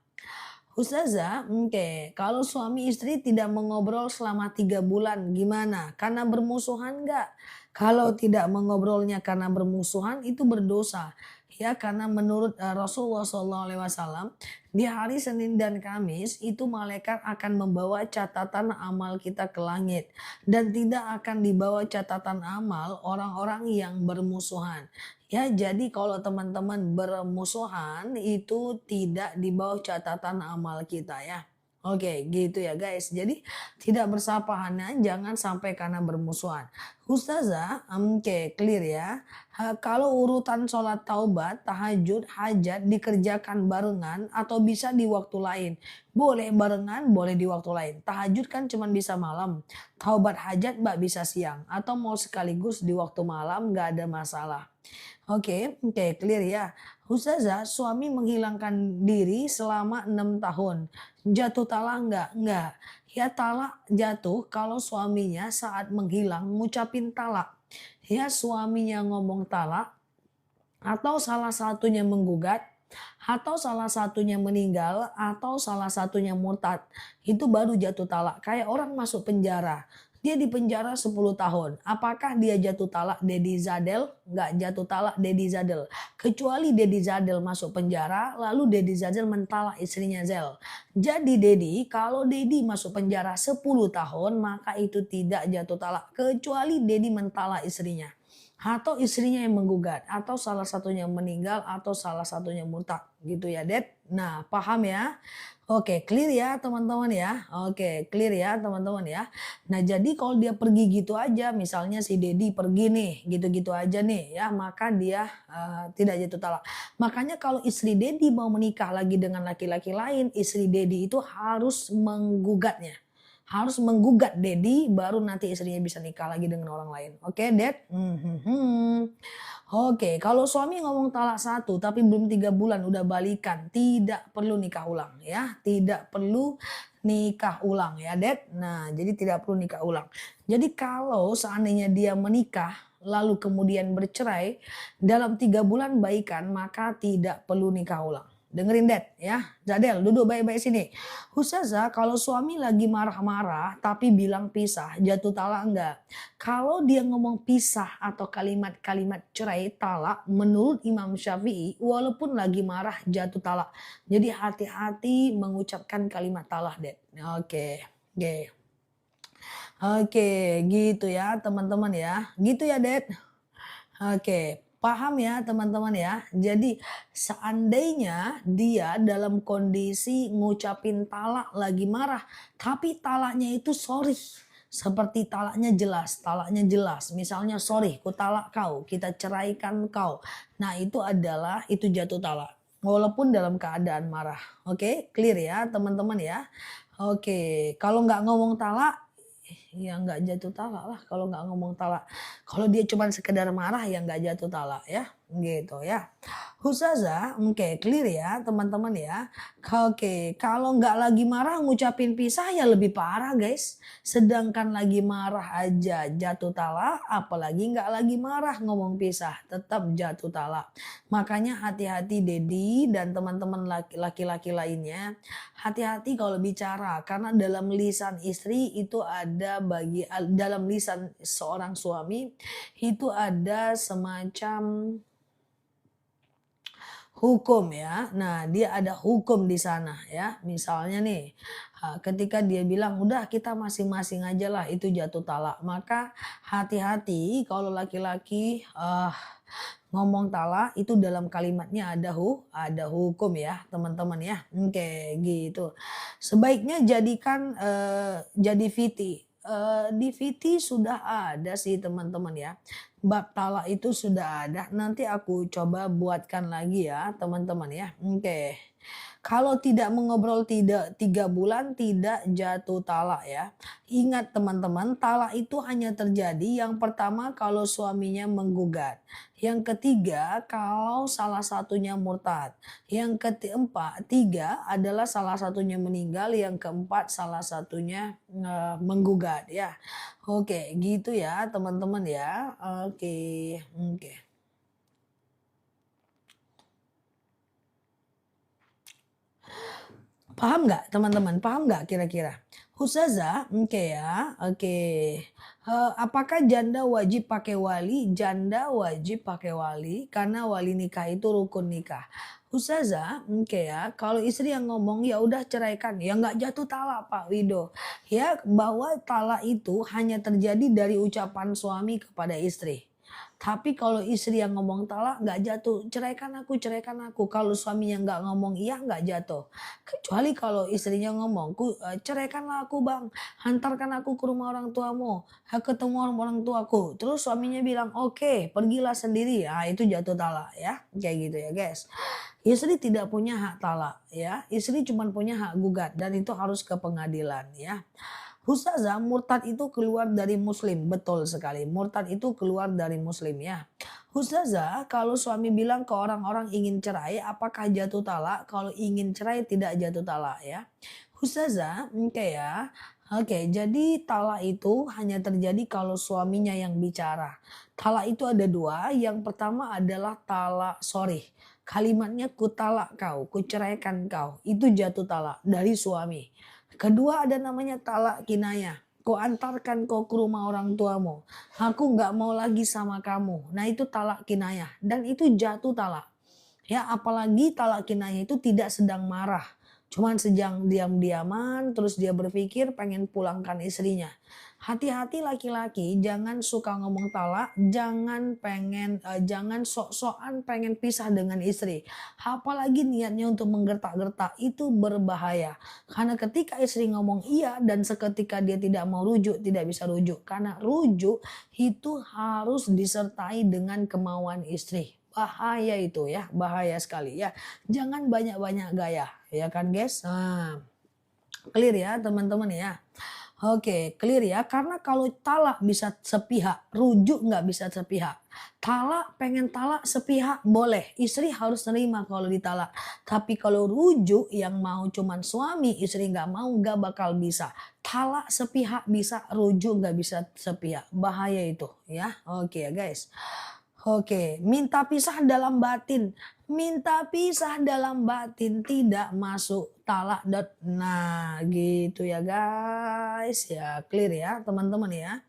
A: Ustazah, oke, kalau suami istri tidak mengobrol selama 3 bulan gimana? Karena bermusuhan nggak? Kalau tidak mengobrolnya karena bermusuhan itu berdosa. Ya, karena menurut Rasulullah SAW di hari Senin dan Kamis itu malaikat akan membawa catatan amal kita ke langit dan tidak akan dibawa catatan amal orang-orang yang bermusuhan. Ya, jadi kalau teman-teman bermusuhan itu tidak dibawa catatan amal kita ya. Oke, gitu ya guys. Jadi tidak bersapahannya jangan sampai karena bermusuhan. Ustazah, oke, clear ya. Kalau urutan sholat taubat, tahajud, hajat dikerjakan barengan atau bisa di waktu lain. Boleh barengan, boleh di waktu lain. Tahajud kan cuma bisa malam. Taubat hajat mbak bisa siang. Atau mau sekaligus di waktu malam nggak ada masalah. Oke, clear ya. Ustazah, suami menghilangkan diri selama 6 tahun. Jatuh talak enggak? Enggak. Ya talak jatuh kalau suaminya saat menghilang ngucapin talak. Ya suaminya ngomong talak atau salah satunya menggugat atau salah satunya meninggal atau salah satunya murtad. Itu baru jatuh talak. Kayak orang masuk penjara. Dia di penjara 10 tahun. Apakah dia jatuh talak Dedi Zadel? Enggak jatuh talak Dedi Zadel. Kecuali Dedi Zadel masuk penjara, lalu Dedi Zadel mentalak istrinya Zel. Jadi Dedi, kalau Dedi masuk penjara 10 tahun, maka itu tidak jatuh talak. Kecuali Dedi mentalak istrinya. Atau istrinya yang menggugat, atau salah satunya meninggal, atau salah satunya murtad. Gitu ya, Ded. Nah, paham ya? Oke, clear ya teman-teman ya. Oke, clear ya teman-teman ya. Nah, jadi kalau dia pergi gitu aja, misalnya si Dedi pergi nih, gitu-gitu aja nih ya, maka dia tidak jatuh talak. Makanya kalau istri Dedi mau menikah lagi dengan laki-laki lain, istri Dedi itu harus menggugatnya. Harus menggugat Dedi baru nanti istrinya bisa nikah lagi dengan orang lain. Oke, Dad? Oke, kalau suami ngomong talak satu tapi belum 3 bulan udah balikan, tidak perlu nikah ulang ya. Tidak perlu nikah ulang ya, Dad. Nah, jadi tidak perlu nikah ulang. Jadi kalau seandainya dia menikah lalu kemudian bercerai dalam 3 bulan baikan maka tidak perlu nikah ulang. Dengerin Dad ya. Zadel duduk baik-baik sini. Ustazah kalau suami lagi marah-marah tapi bilang pisah jatuh talak enggak? Kalau dia ngomong pisah atau kalimat-kalimat cerai talak menurut Imam Syafi'i walaupun lagi marah jatuh talak. Jadi hati-hati mengucapkan kalimat talak Dad. Oke. Oke. Oke, gitu ya teman-teman ya. Gitu ya Dad. Oke, paham ya teman-teman ya. Jadi seandainya dia dalam kondisi ngucapin talak lagi marah, tapi talaknya itu sorry. Seperti talaknya jelas. Misalnya sorry, ku talak kau, kita ceraikan kau. Nah itu adalah itu jatuh talak. Walaupun dalam keadaan marah. Oke, clear ya teman-teman ya. Oke, kalau nggak ngomong talak, ya nggak jatuh talak lah kalau nggak ngomong talak. Kalau dia cuma sekedar marah ya nggak jatuh talak ya. Gitu ya. Ustazah, oke clear ya teman-teman ya. Oke, kalau nggak lagi marah ngucapin pisah ya lebih parah guys. Sedangkan lagi marah aja jatuh talak, apalagi nggak lagi marah ngomong pisah, tetap jatuh talak. Makanya hati-hati Dedi dan teman-teman laki-laki lainnya, hati-hati kalau bicara karena dalam lisan istri itu ada dalam lisan seorang suami itu ada semacam hukum ya. Nah, dia ada hukum di sana ya. Misalnya nih, ketika dia bilang, "Udah kita masing-masing aja lah itu jatuh talak." Maka hati-hati kalau laki-laki ngomong talak itu dalam kalimatnya ada hukum ya, teman-teman ya. Oke, gitu. Sebaiknya jadikan jadi VT. Di VT sudah ada sih teman-teman ya. Bab talak itu sudah ada. Nanti aku coba buatkan lagi ya teman-teman ya. Oke. Kalau tidak mengobrol tidak 3 bulan tidak jatuh talak ya. Ingat teman-teman, talak itu hanya terjadi yang pertama kalau suaminya menggugat. Yang ketiga kalau salah satunya murtad. Yang keempat, tiga adalah salah satunya meninggal. Yang keempat salah satunya menggugat ya. Oke, gitu ya teman-teman ya. Oke, oke. Paham nggak teman-teman? Paham nggak kira-kira? Ustazah, oke ya, oke. Apakah janda wajib pakai wali? Janda wajib pakai wali karena wali nikah itu rukun nikah. Ustazah, oke ya, kalau istri yang ngomong ya udah ceraikan, ya nggak jatuh talak Pak Wido. Ya bahwa talak itu hanya terjadi dari ucapan suami kepada istri. Tapi kalau istri yang ngomong talak nggak jatuh, ceraikan aku, ceraikan aku. Kalau suaminya nggak ngomong iya nggak jatuh. Kecuali kalau istrinya ngomong, "Ceraikanlah aku Bang, hantarkan aku ke rumah orang tuamu, ketemu orang tuaku." Terus suaminya bilang, "Oke, pergilah sendiri." Ah, itu jatuh talak ya, kayak gitu ya guys. Istri tidak punya hak talak ya, istri cuma punya hak gugat dan itu harus ke pengadilan ya. Ustazah, murtad itu keluar dari muslim, betul sekali. Murtad itu keluar dari muslim ya. Ustazah, kalau suami bilang ke orang-orang ingin cerai, apakah jatuh talak? Kalau ingin cerai tidak jatuh talak ya. Ustazah, oke ya. Oke, jadi talak itu hanya terjadi kalau suaminya yang bicara. Talak itu ada dua. Yang pertama adalah talak sorry. Kalimatnya ku talak kau, ku ceraikan kau. Itu jatuh talak dari suami. Kedua ada namanya talak kinayah. Kau antarkan kau ke rumah orang tuamu. Aku nggak mau lagi sama kamu. Nah itu talak kinayah. Dan itu jatuh talak. Ya apalagi talak kinayah itu tidak sedang marah. Cuman sedang diam-diaman terus dia berpikir pengen pulangkan istrinya. Hati-hati laki-laki jangan suka ngomong talak, jangan sok-sokan pengen pisah dengan istri. Apalagi niatnya untuk menggertak-gertak itu berbahaya. Karena ketika istri ngomong iya dan seketika dia tidak mau rujuk, tidak bisa rujuk. Karena rujuk itu harus disertai dengan kemauan istri. Bahaya itu ya, bahaya sekali ya. Jangan banyak-banyak gaya, ya kan guys? Nah, clear ya teman-teman ya. Oke, clear ya. Karena kalau talak bisa sepihak, rujuk nggak bisa sepihak. Talak, pengen talak sepihak boleh. Istri harus terima kalau ditalak. Tapi kalau rujuk yang mau cuman suami, istri nggak mau nggak bakal bisa. Talak sepihak bisa, rujuk nggak bisa sepihak. Bahaya itu ya. Oke ya guys. Oke, minta pisah dalam batin. Minta pisah dalam batin tidak masuk talak. Nah, gitu ya guys. Ya, clear ya teman-teman ya.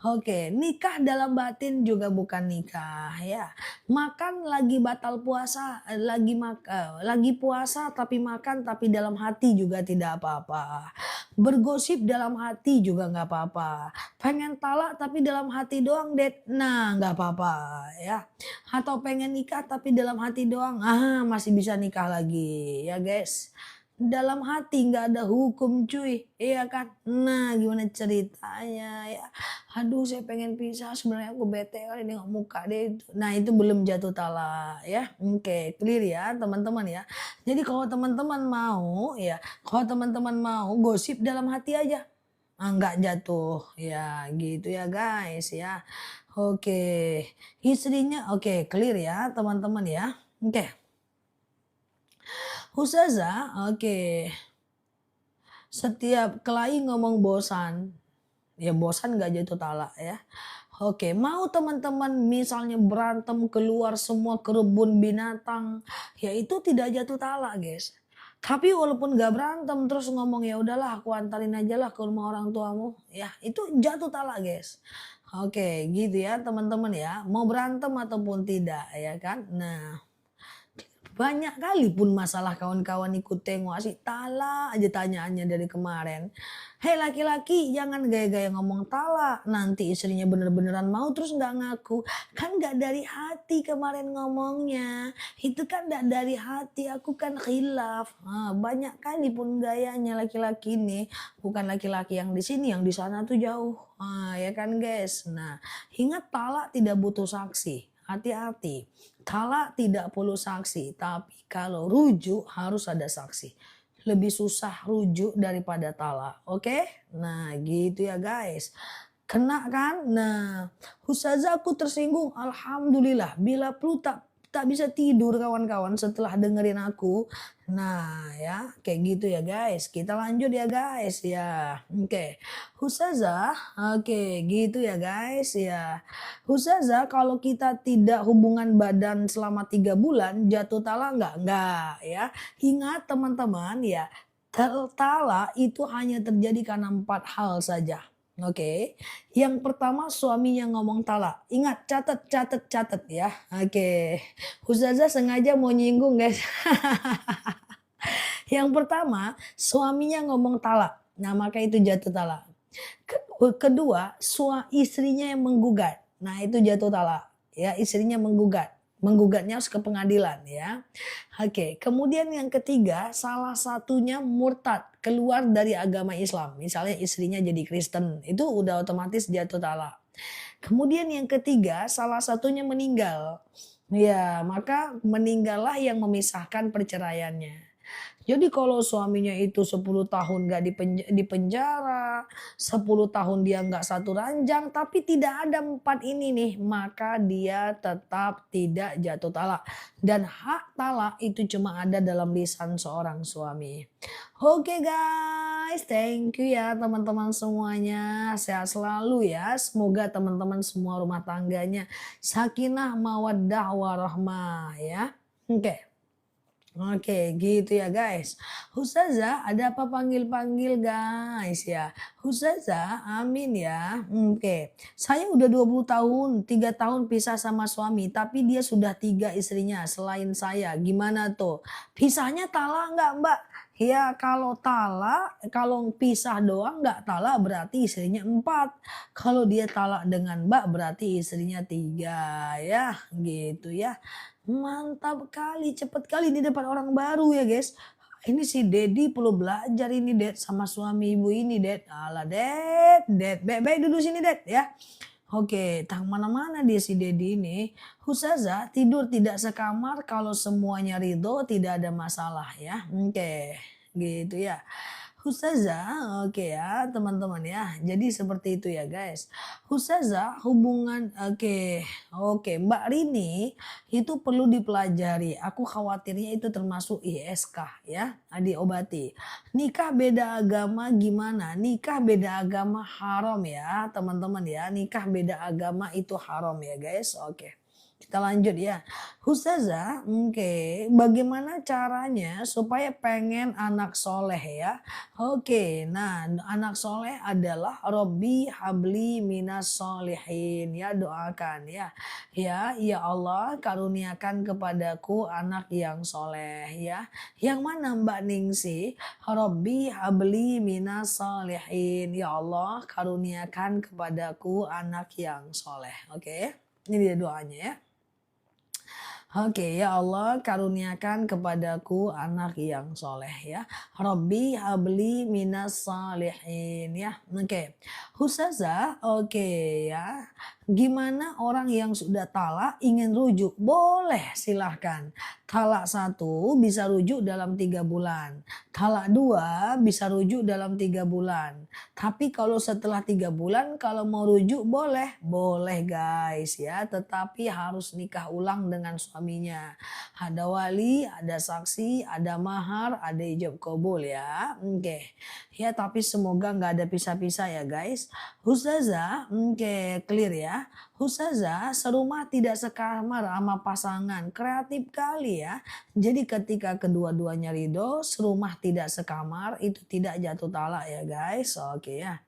A: Oke, nikah dalam batin juga bukan nikah ya. Makan lagi batal puasa, lagi puasa tapi makan tapi dalam hati juga tidak apa-apa. Bergosip dalam hati juga nggak apa-apa. Pengen talak tapi dalam hati doang, Det. Nah, nggak apa-apa ya. Atau pengen nikah tapi dalam hati doang, masih bisa nikah lagi ya guys. Dalam hati nggak ada hukum cuy, iya kan? Nah gimana ceritanya ya? Aduh saya pengen pisah sebenarnya aku bete kali nengok muka deh itu. Nah itu belum jatuh talak ya. Oke clear ya teman-teman ya. Jadi kalau teman-teman mau ya, kalau teman-teman mau gosip dalam hati aja. Nggak jatuh ya gitu ya guys ya. Oke, istrinya oke clear ya teman-teman ya. Oke. Ustazah, oke. Setiap kelahi ngomong bosan, ya bosan nggak jatuh talak ya. Oke, mau teman-teman misalnya berantem keluar semua ke kebun binatang, ya itu tidak jatuh talak guys. Tapi walaupun gak berantem terus ngomong ya udahlah aku antarin aja lah ke rumah orang tuamu, ya itu jatuh talak guys. Oke, gitu ya teman-teman ya. Mau berantem ataupun tidak ya kan. Nah, banyak kali pun masalah kawan-kawan ikut tengok asik talak aja tanyaannya dari kemarin. Hei laki-laki jangan gaya-gaya ngomong talak. Nanti istrinya bener-beneran mau terus nggak ngaku. Kan nggak dari hati kemarin ngomongnya. Itu kan nggak dari hati aku kan khilaf. Banyak kali pun gayanya laki-laki ini. Bukan laki-laki yang di sini yang di sana tuh jauh. Ya kan guys. Nah ingat talak tidak butuh saksi. Hati-hati. Talak tidak perlu saksi, tapi kalau rujuk harus ada saksi. Lebih susah rujuk daripada talak, oke? Nah gitu ya guys. Kena kan? Nah, ustazah aku tersinggung. Alhamdulillah. Bila perlu tak bisa tidur kawan-kawan setelah dengerin aku. Nah ya kayak gitu ya guys. Kita lanjut ya guys ya. Oke. Ustazah, oke gitu ya guys ya. Ustazah kalau kita tidak hubungan badan selama 3 bulan jatuh talak nggak? Nggak ya. Ingat teman-teman ya. Talak itu hanya terjadi karena 4 hal saja. Oke. Yang pertama suaminya ngomong talak. Ingat catat catat catat ya. Oke. Ustazah sengaja mau nyinggung guys. Yang pertama suaminya ngomong talak. Nah maka itu jatuh talak. Kedua, istrinya yang menggugat. Nah, itu jatuh talak. Ya, istrinya menggugat. Menggugatnya harus ke pengadilan ya. Oke, kemudian yang ketiga, salah satunya murtad, keluar dari agama Islam. Misalnya istrinya jadi Kristen, itu udah otomatis jatuh talak. Kemudian yang ketiga, salah satunya meninggal. Ya, maka meninggallah yang memisahkan perceraiannya. Jadi kalau suaminya itu 10 tahun nggak di penjara, 10 tahun dia nggak satu ranjang, tapi tidak ada 4 ini nih, maka dia tetap tidak jatuh talak. Dan hak talak itu cuma ada dalam lisan seorang suami. Oke guys, thank you ya teman-teman semuanya. Sehat selalu ya. Semoga teman-teman semua rumah tangganya sakinah mawaddah warahmah ya. Oke. Oke, gitu ya guys. Ustazah, ada apa panggil-panggil guys ya? Ustazah, amin ya. Oke, saya udah 20 tahun, 3 tahun pisah sama suami, tapi dia sudah 3 istrinya selain saya. Gimana tuh? Pisahnya talak nggak mbak? Ya kalau talak, kalau pisah doang nggak talak berarti istrinya 4. Kalau dia talak dengan mbak berarti istrinya 3 ya, gitu ya. Mantap kali, cepet kali di depan orang baru ya guys. Ini si Dedi perlu belajar ini Ded sama suami ibu ini Ded. Alah Ded, baik duduk sini Ded ya. Oke, tang mana-mana dia si Dedi ini. Ustazah tidur tidak sekamar kalau semuanya ridho tidak ada masalah ya. Oke, gitu ya. Ustazah, oke ya teman-teman ya. Jadi seperti itu ya guys. Ustazah hubungan oke Mbak Rini itu perlu dipelajari. Aku khawatirnya itu termasuk ISK ya, diobati. Nikah beda agama gimana? Nikah beda agama haram ya teman-teman ya. Nikah beda agama itu haram ya guys. Oke. Kita lanjut ya. Ustazah, oke, bagaimana caranya supaya pengen anak soleh ya? Oke, nah anak soleh adalah Robbi habli minas solihin ya doakan ya. Ya Allah karuniakan kepadaku anak yang soleh ya. Yang mana Mbak Ningsi? Robbi habli minas solihin. Ya Allah karuniakan kepadaku anak yang soleh. Oke, ini dia doanya ya. Oke, ya Allah karuniakan kepadaku anak yang soleh ya. Robbi habli minas salihin ya. Oke, Ustazah, oke ya. Gimana orang yang sudah talak ingin rujuk? Boleh silahkan. Talak 1 bisa rujuk dalam 3 bulan. Talak 2 bisa rujuk dalam 3 bulan. Tapi kalau setelah 3 bulan kalau mau rujuk boleh. Boleh guys ya. Tetapi harus nikah ulang dengan suaminya. Ada wali, ada saksi, ada mahar, ada ijab kabul ya. Oke. Ya tapi semoga nggak ada pisah-pisah ya guys. Ustazah, oke clear ya. Ustazah serumah tidak sekamar sama pasangan. Kreatif kali ya. Jadi ketika kedua-duanya ridho, serumah tidak sekamar itu tidak jatuh talak ya guys. Oke ya.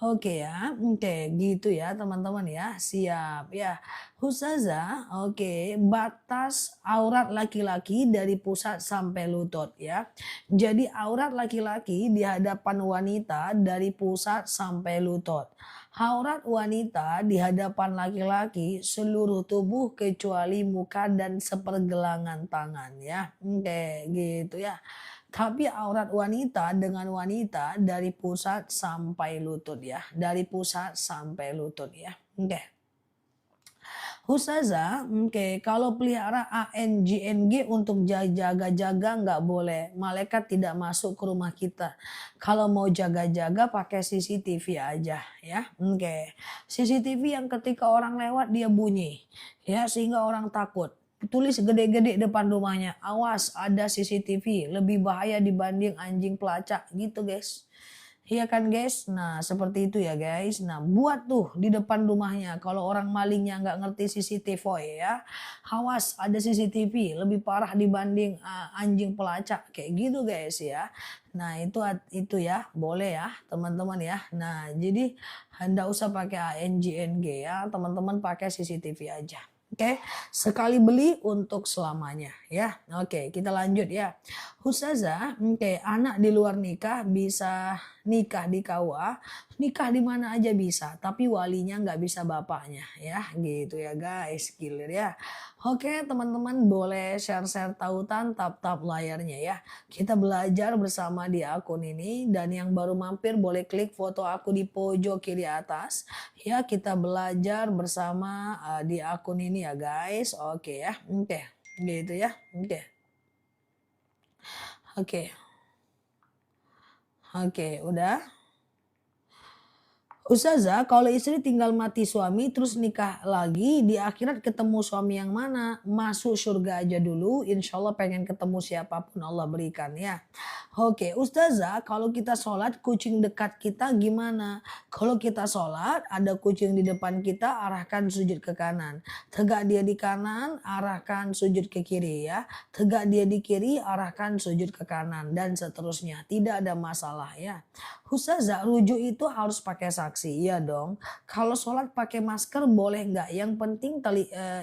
A: Oke ya, oke gitu ya teman-teman ya, siap ya. Ustazah, oke batas aurat laki-laki dari pusat sampai lutut ya. Jadi aurat laki-laki di hadapan wanita dari pusat sampai lutut. Aurat wanita di hadapan laki-laki seluruh tubuh kecuali muka dan sepergelangan tangan ya. Oke gitu ya. Tapi aurat wanita dengan wanita dari pusat sampai lutut ya. Dari pusat sampai lutut ya. Oke. Ustazah, oke, kalau pelihara ANJNG untuk jaga-jaga nggak boleh. Malaikat tidak masuk ke rumah kita. Kalau mau jaga-jaga pakai CCTV aja ya. Oke. CCTV yang ketika orang lewat dia bunyi ya sehingga orang takut. Tulis gede-gede depan rumahnya, awas ada CCTV, lebih bahaya dibanding anjing pelacak gitu guys. Iya kan guys? Nah seperti itu ya guys. Nah buat tuh di depan rumahnya. Kalau orang malingnya nggak ngerti CCTV ya. Awas ada CCTV lebih parah dibanding anjing pelacak. Kayak gitu guys ya. Nah itu ya boleh ya teman-teman ya. Nah jadi nggak usah pakai ANJNG ya. Teman-teman pakai CCTV aja. Oke, sekali beli untuk selamanya ya. Oke, kita lanjut ya. Ustazah, oke, anak di luar nikah bisa nikah di KUA, nikah di mana aja bisa, tapi walinya nggak bisa bapaknya ya, gitu ya guys, clear ya. Oke, teman-teman boleh share-share tautan tap-tap layarnya ya. Kita belajar bersama di akun ini dan yang baru mampir boleh klik foto aku di pojok kiri atas. Ya, kita belajar bersama di akun ini ya guys. Oke ya. Oke. Gitu ya. Oke. Oke. Oke, udah. Ustazah, kalau istri tinggal mati suami terus nikah lagi, di akhirat ketemu suami yang mana? Masuk surga aja dulu, insya Allah pengen ketemu siapapun Allah berikan ya. Oke, Ustazah, kalau kita sholat kucing dekat kita gimana? Kalau kita sholat ada kucing di depan kita, arahkan sujud ke kanan. Tegak dia di kanan, arahkan sujud ke kiri ya. Tegak dia di kiri, arahkan sujud ke kanan dan seterusnya. Tidak ada masalah ya. Ustazah, rujuk itu harus pakai saksi, iya dong. Kalau sholat pakai masker boleh nggak?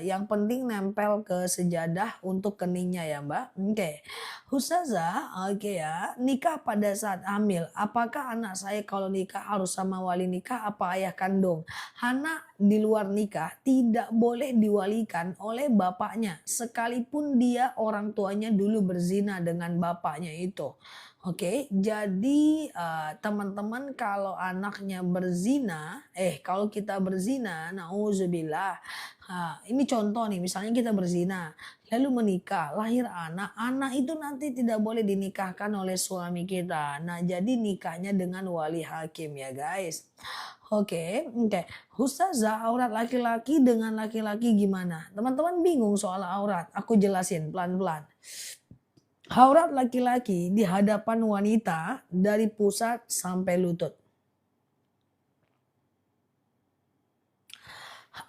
A: Yang penting nempel ke sejadah untuk keningnya ya Mbak. Oke. Ustazah, oke ya. Nikah pada saat hamil. Apakah anak saya kalau nikah harus sama wali nikah apa ayah kandung? Anak di luar nikah tidak boleh diwalikan oleh bapaknya. Sekalipun dia orang tuanya dulu berzina dengan bapaknya itu. Oke, jadi, teman-teman kalau anaknya berzina kalau kita berzina, nauzubillah, ini contoh nih misalnya kita berzina, lalu menikah, lahir anak, anak itu nanti tidak boleh dinikahkan oleh suami kita. Nah jadi nikahnya dengan wali hakim ya guys. Oke, oke. Ustazah, aurat laki-laki dengan laki-laki gimana? Teman-teman bingung soal aurat, aku jelasin pelan-pelan. Aurat laki-laki di hadapan wanita dari pusat sampai lutut.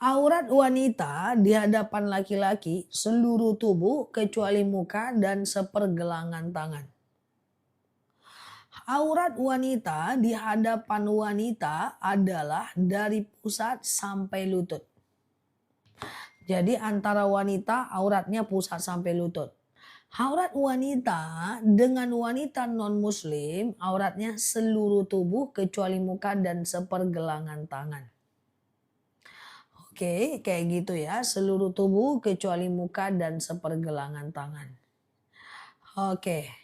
A: Aurat wanita di hadapan laki-laki seluruh tubuh kecuali muka dan sepergelangan tangan. Aurat wanita di hadapan wanita adalah dari pusat sampai lutut. Jadi antara wanita auratnya pusat sampai lutut. Aurat wanita dengan wanita non-muslim, auratnya seluruh tubuh kecuali muka dan sepergelangan tangan. Oke, kayak gitu ya, seluruh tubuh kecuali muka dan sepergelangan tangan. Oke.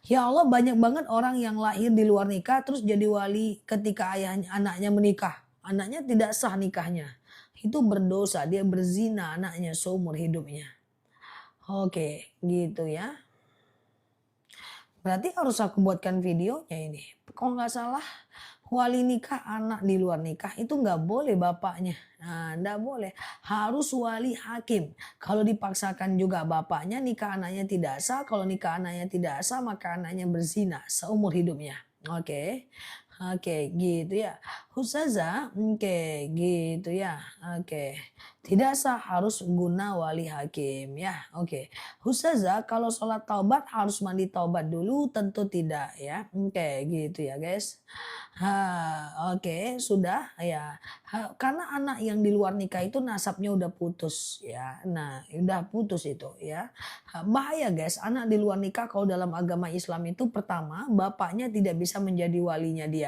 A: Ya Allah banyak banget orang yang lahir di luar nikah terus jadi wali ketika anaknya menikah. Anaknya tidak sah nikahnya. Itu berdosa, dia berzina anaknya seumur hidupnya. Oke, gitu ya. Berarti harus aku buatkan videonya ini. Kalau nggak salah wali nikah anak di luar nikah itu nggak boleh bapaknya. Nah, nggak boleh. Harus wali hakim. Kalau dipaksakan juga bapaknya nikah anaknya tidak sah. Kalau nikah anaknya tidak sah maka anaknya berzina seumur hidupnya. Oke. Oke, gitu ya. Ustazah, oke, gitu ya. Oke. Tidak sah harus guna wali hakim ya. Oke. Ustazah, kalau sholat taubat harus mandi taubat dulu? Tentu tidak ya. Oke, gitu ya guys. Oke, sudah ya. Karena anak yang di luar nikah itu nasabnya udah putus ya. Nah, udah putus itu ya. Bahaya guys, anak di luar nikah kalau dalam agama Islam itu pertama, bapaknya tidak bisa menjadi walinya dia.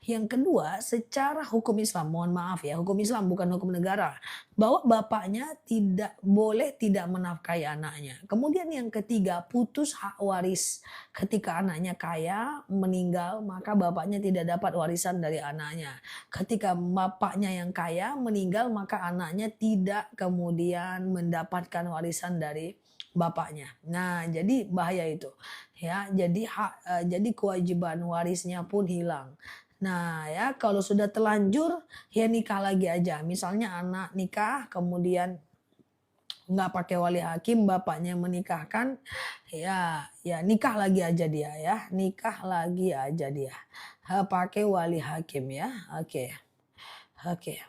A: Yang kedua, secara hukum Islam, mohon maaf ya, hukum Islam bukan hukum negara, bahwa bapaknya tidak boleh tidak menafkahi anaknya. Kemudian yang ketiga, putus hak waris. Ketika anaknya kaya, meninggal, maka bapaknya tidak dapat warisan dari anaknya. Ketika bapaknya yang kaya meninggal, maka anaknya tidak kemudian mendapatkan warisan dari bapaknya. Nah, jadi bahaya itu. Ya, jadi kewajiban warisnya pun hilang. Nah, ya kalau sudah terlanjur ya nikah lagi aja. Misalnya anak nikah kemudian nggak pakai wali hakim, bapaknya menikahkan, ya nikah lagi aja dia ya, nikah lagi aja dia. pakai wali hakim ya. Oke. Oke.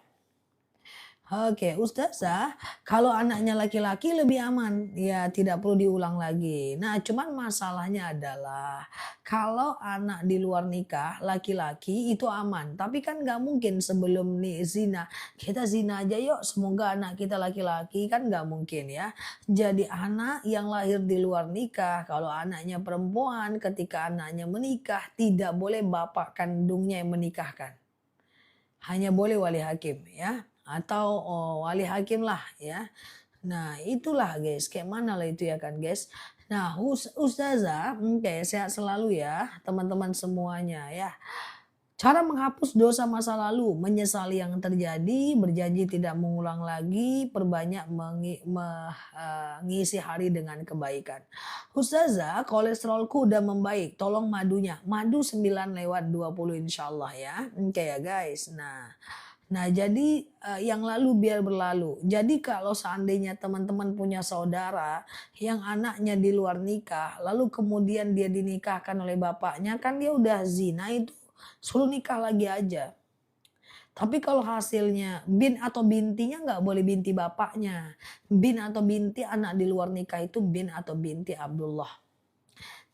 A: Oke, Ustazah, kalau anaknya laki-laki lebih aman, ya tidak perlu diulang lagi. Nah, cuman masalahnya adalah kalau anak di luar nikah laki-laki itu aman, tapi kan nggak mungkin sebelum nih zina kita zina aja yuk, semoga anak kita laki-laki kan nggak mungkin ya. Jadi anak yang lahir di luar nikah, kalau anaknya perempuan, ketika anaknya menikah tidak boleh bapak kandungnya yang menikahkan. Hanya boleh wali hakim ya, atau wali hakim lah ya. Nah itulah guys, kayak mana lah itu ya kan guys. Nah Ustazah, oke sehat selalu ya teman-teman semuanya ya. Cara menghapus dosa masa lalu, menyesali yang terjadi, berjanji tidak mengulang lagi, perbanyak mengisi hari dengan kebaikan. Ustazah, kolesterolku udah membaik, tolong madunya. Madu 9/20 insya Allah ya. Oke ya guys. Nah, jadi yang lalu biar berlalu. Jadi kalau seandainya teman-teman punya saudara yang anaknya di luar nikah, lalu kemudian dia dinikahkan oleh bapaknya, kan dia udah zina itu suruh nikah lagi aja. Tapi kalau hasilnya bin atau bintinya nggak boleh binti bapaknya. Bin atau binti anak di luar nikah itu bin atau binti Abdullah.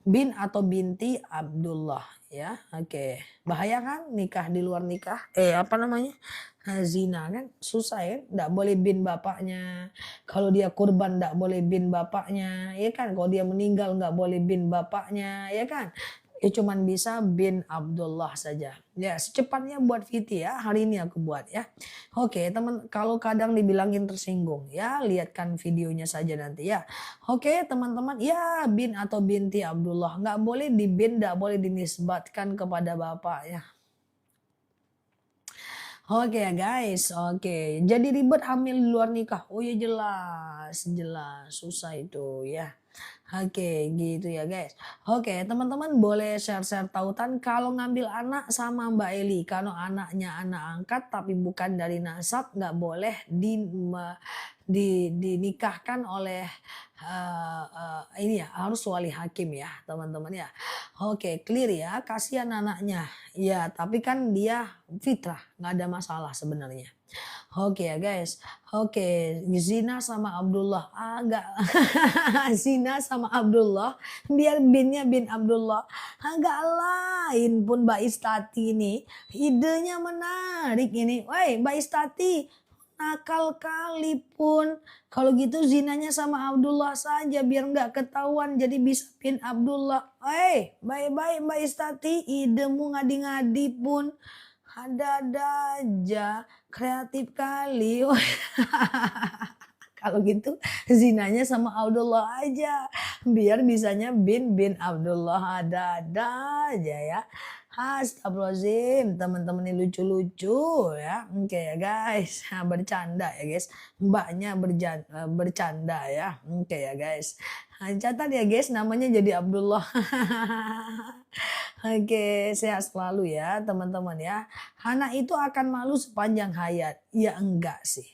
A: Bin atau binti Abdullah ya. Oke. Bahaya kan nikah di luar nikah? Apa namanya? Zina kan susah ya. Nggak boleh bin bapaknya. Kalau dia kurban nggak boleh bin bapaknya, ya kan? Kalau dia meninggal nggak boleh bin bapaknya, ya kan? Ya cuman bisa bin Abdullah saja. Ya secepatnya buat Viti ya. Hari ini aku buat ya. Oke teman, kalau kadang dibilangin tersinggung ya lihatkan videonya saja nanti ya. Oke teman-teman, ya bin atau binti Abdullah nggak boleh di bin, nggak boleh dinisbatkan kepada bapak ya. Oke ya guys, oke. Jadi ribet hamil di luar nikah. Oh ya jelas, jelas susah itu ya. Oke gitu ya guys. Oke teman-teman boleh share-share tautan kalau ngambil anak sama Mbak Eli. Kalau anaknya anak angkat tapi bukan dari nasab nggak boleh dinikahkan oleh ini ya harus wali hakim ya teman-teman ya. Oke clear ya, kasihan anaknya. Ya tapi kan dia fitrah nggak ada masalah sebenarnya. Oke ya guys. Oke, zina sama Abdullah agak zina sama Abdullah biar binnya bin Abdullah agak lain pun Mbak Istati ini idenya menarik ini. Woi Mbak Istati nakal kali pun kalau gitu zinanya sama Abdullah saja biar nggak ketahuan jadi bisa bin Abdullah. Baik-baik Mbak Istati idemu ngadi-ngadi pun ada-ada aja, kreatif kali. Kalau gitu zinanya sama Abdullah aja. Biar bisanya bin Abdullah ada-ada aja ya. Astagfirullahaladzim, teman-teman ini lucu-lucu ya. Oke ya guys, bercanda ya guys. Mbaknya bercanda ya. Oke ya guys. Catat ya guys, namanya jadi Abdullah. Oke, sehat selalu ya teman-teman ya. Anak itu akan malu sepanjang hayat. Ya enggak sih.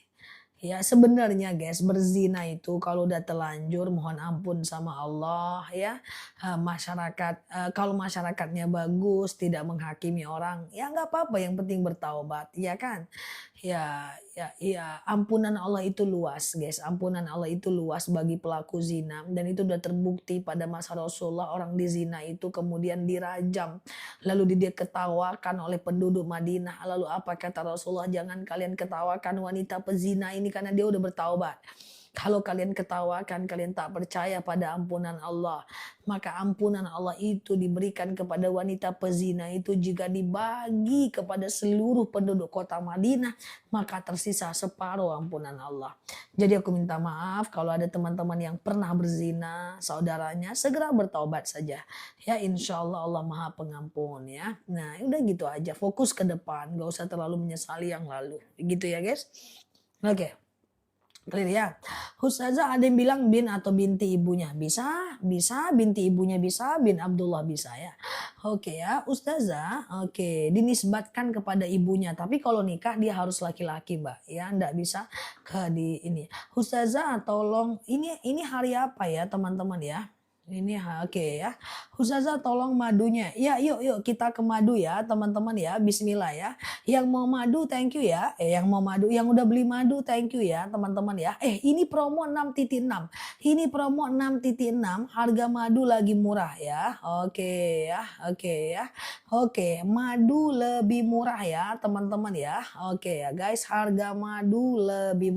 A: Ya sebenarnya guys berzina itu kalau udah terlanjur mohon ampun sama Allah ya. Masyarakat kalau masyarakatnya bagus tidak menghakimi orang ya nggak apa-apa yang penting bertaubat ya kan. Ya, ampunan Allah itu luas guys, ampunan Allah itu luas bagi pelaku zina dan itu udah terbukti pada masa Rasulullah orang di zina itu kemudian dirajam lalu dia ketawakan oleh penduduk Madinah. Lalu apa kata Rasulullah, jangan kalian ketawakan wanita pezina ini karena dia udah bertaubat. Kalau kalian ketawakan, kalian tak percaya pada ampunan Allah. Maka ampunan Allah itu diberikan kepada wanita pezina itu jika dibagi kepada seluruh penduduk kota Madinah, maka tersisa separuh ampunan Allah. Jadi aku minta maaf kalau ada teman-teman yang pernah berzina, saudaranya segera bertaubat saja. Ya insya Allah Allah maha pengampun ya. Nah udah gitu aja, fokus ke depan, gak usah terlalu menyesali yang lalu. Gitu ya guys. Oke. Clear ya. Ustazah ada yang bilang bin atau binti ibunya. Bisa, binti ibunya bisa, bin Abdullah bisa ya. Oke ya, Ustazah, oke, dinisbatkan kepada ibunya. Tapi kalau nikah dia harus laki-laki, Mbak. Ya, enggak bisa ke di ini. Ustazah tolong ini hari apa ya, teman-teman ya? Ini oke ya. Ustazah tolong madunya. Ya yuk kita ke madu ya teman-teman ya. Bismillah ya. Yang mau madu thank you ya. Yang mau madu, yang udah beli madu thank you ya teman-teman ya. Ini promo 6.6. Ini promo 6.6. Harga madu lagi murah ya. Oke ya. Oke ya. Oke, madu lebih murah ya teman-teman ya. Oke ya guys, harga madu lebih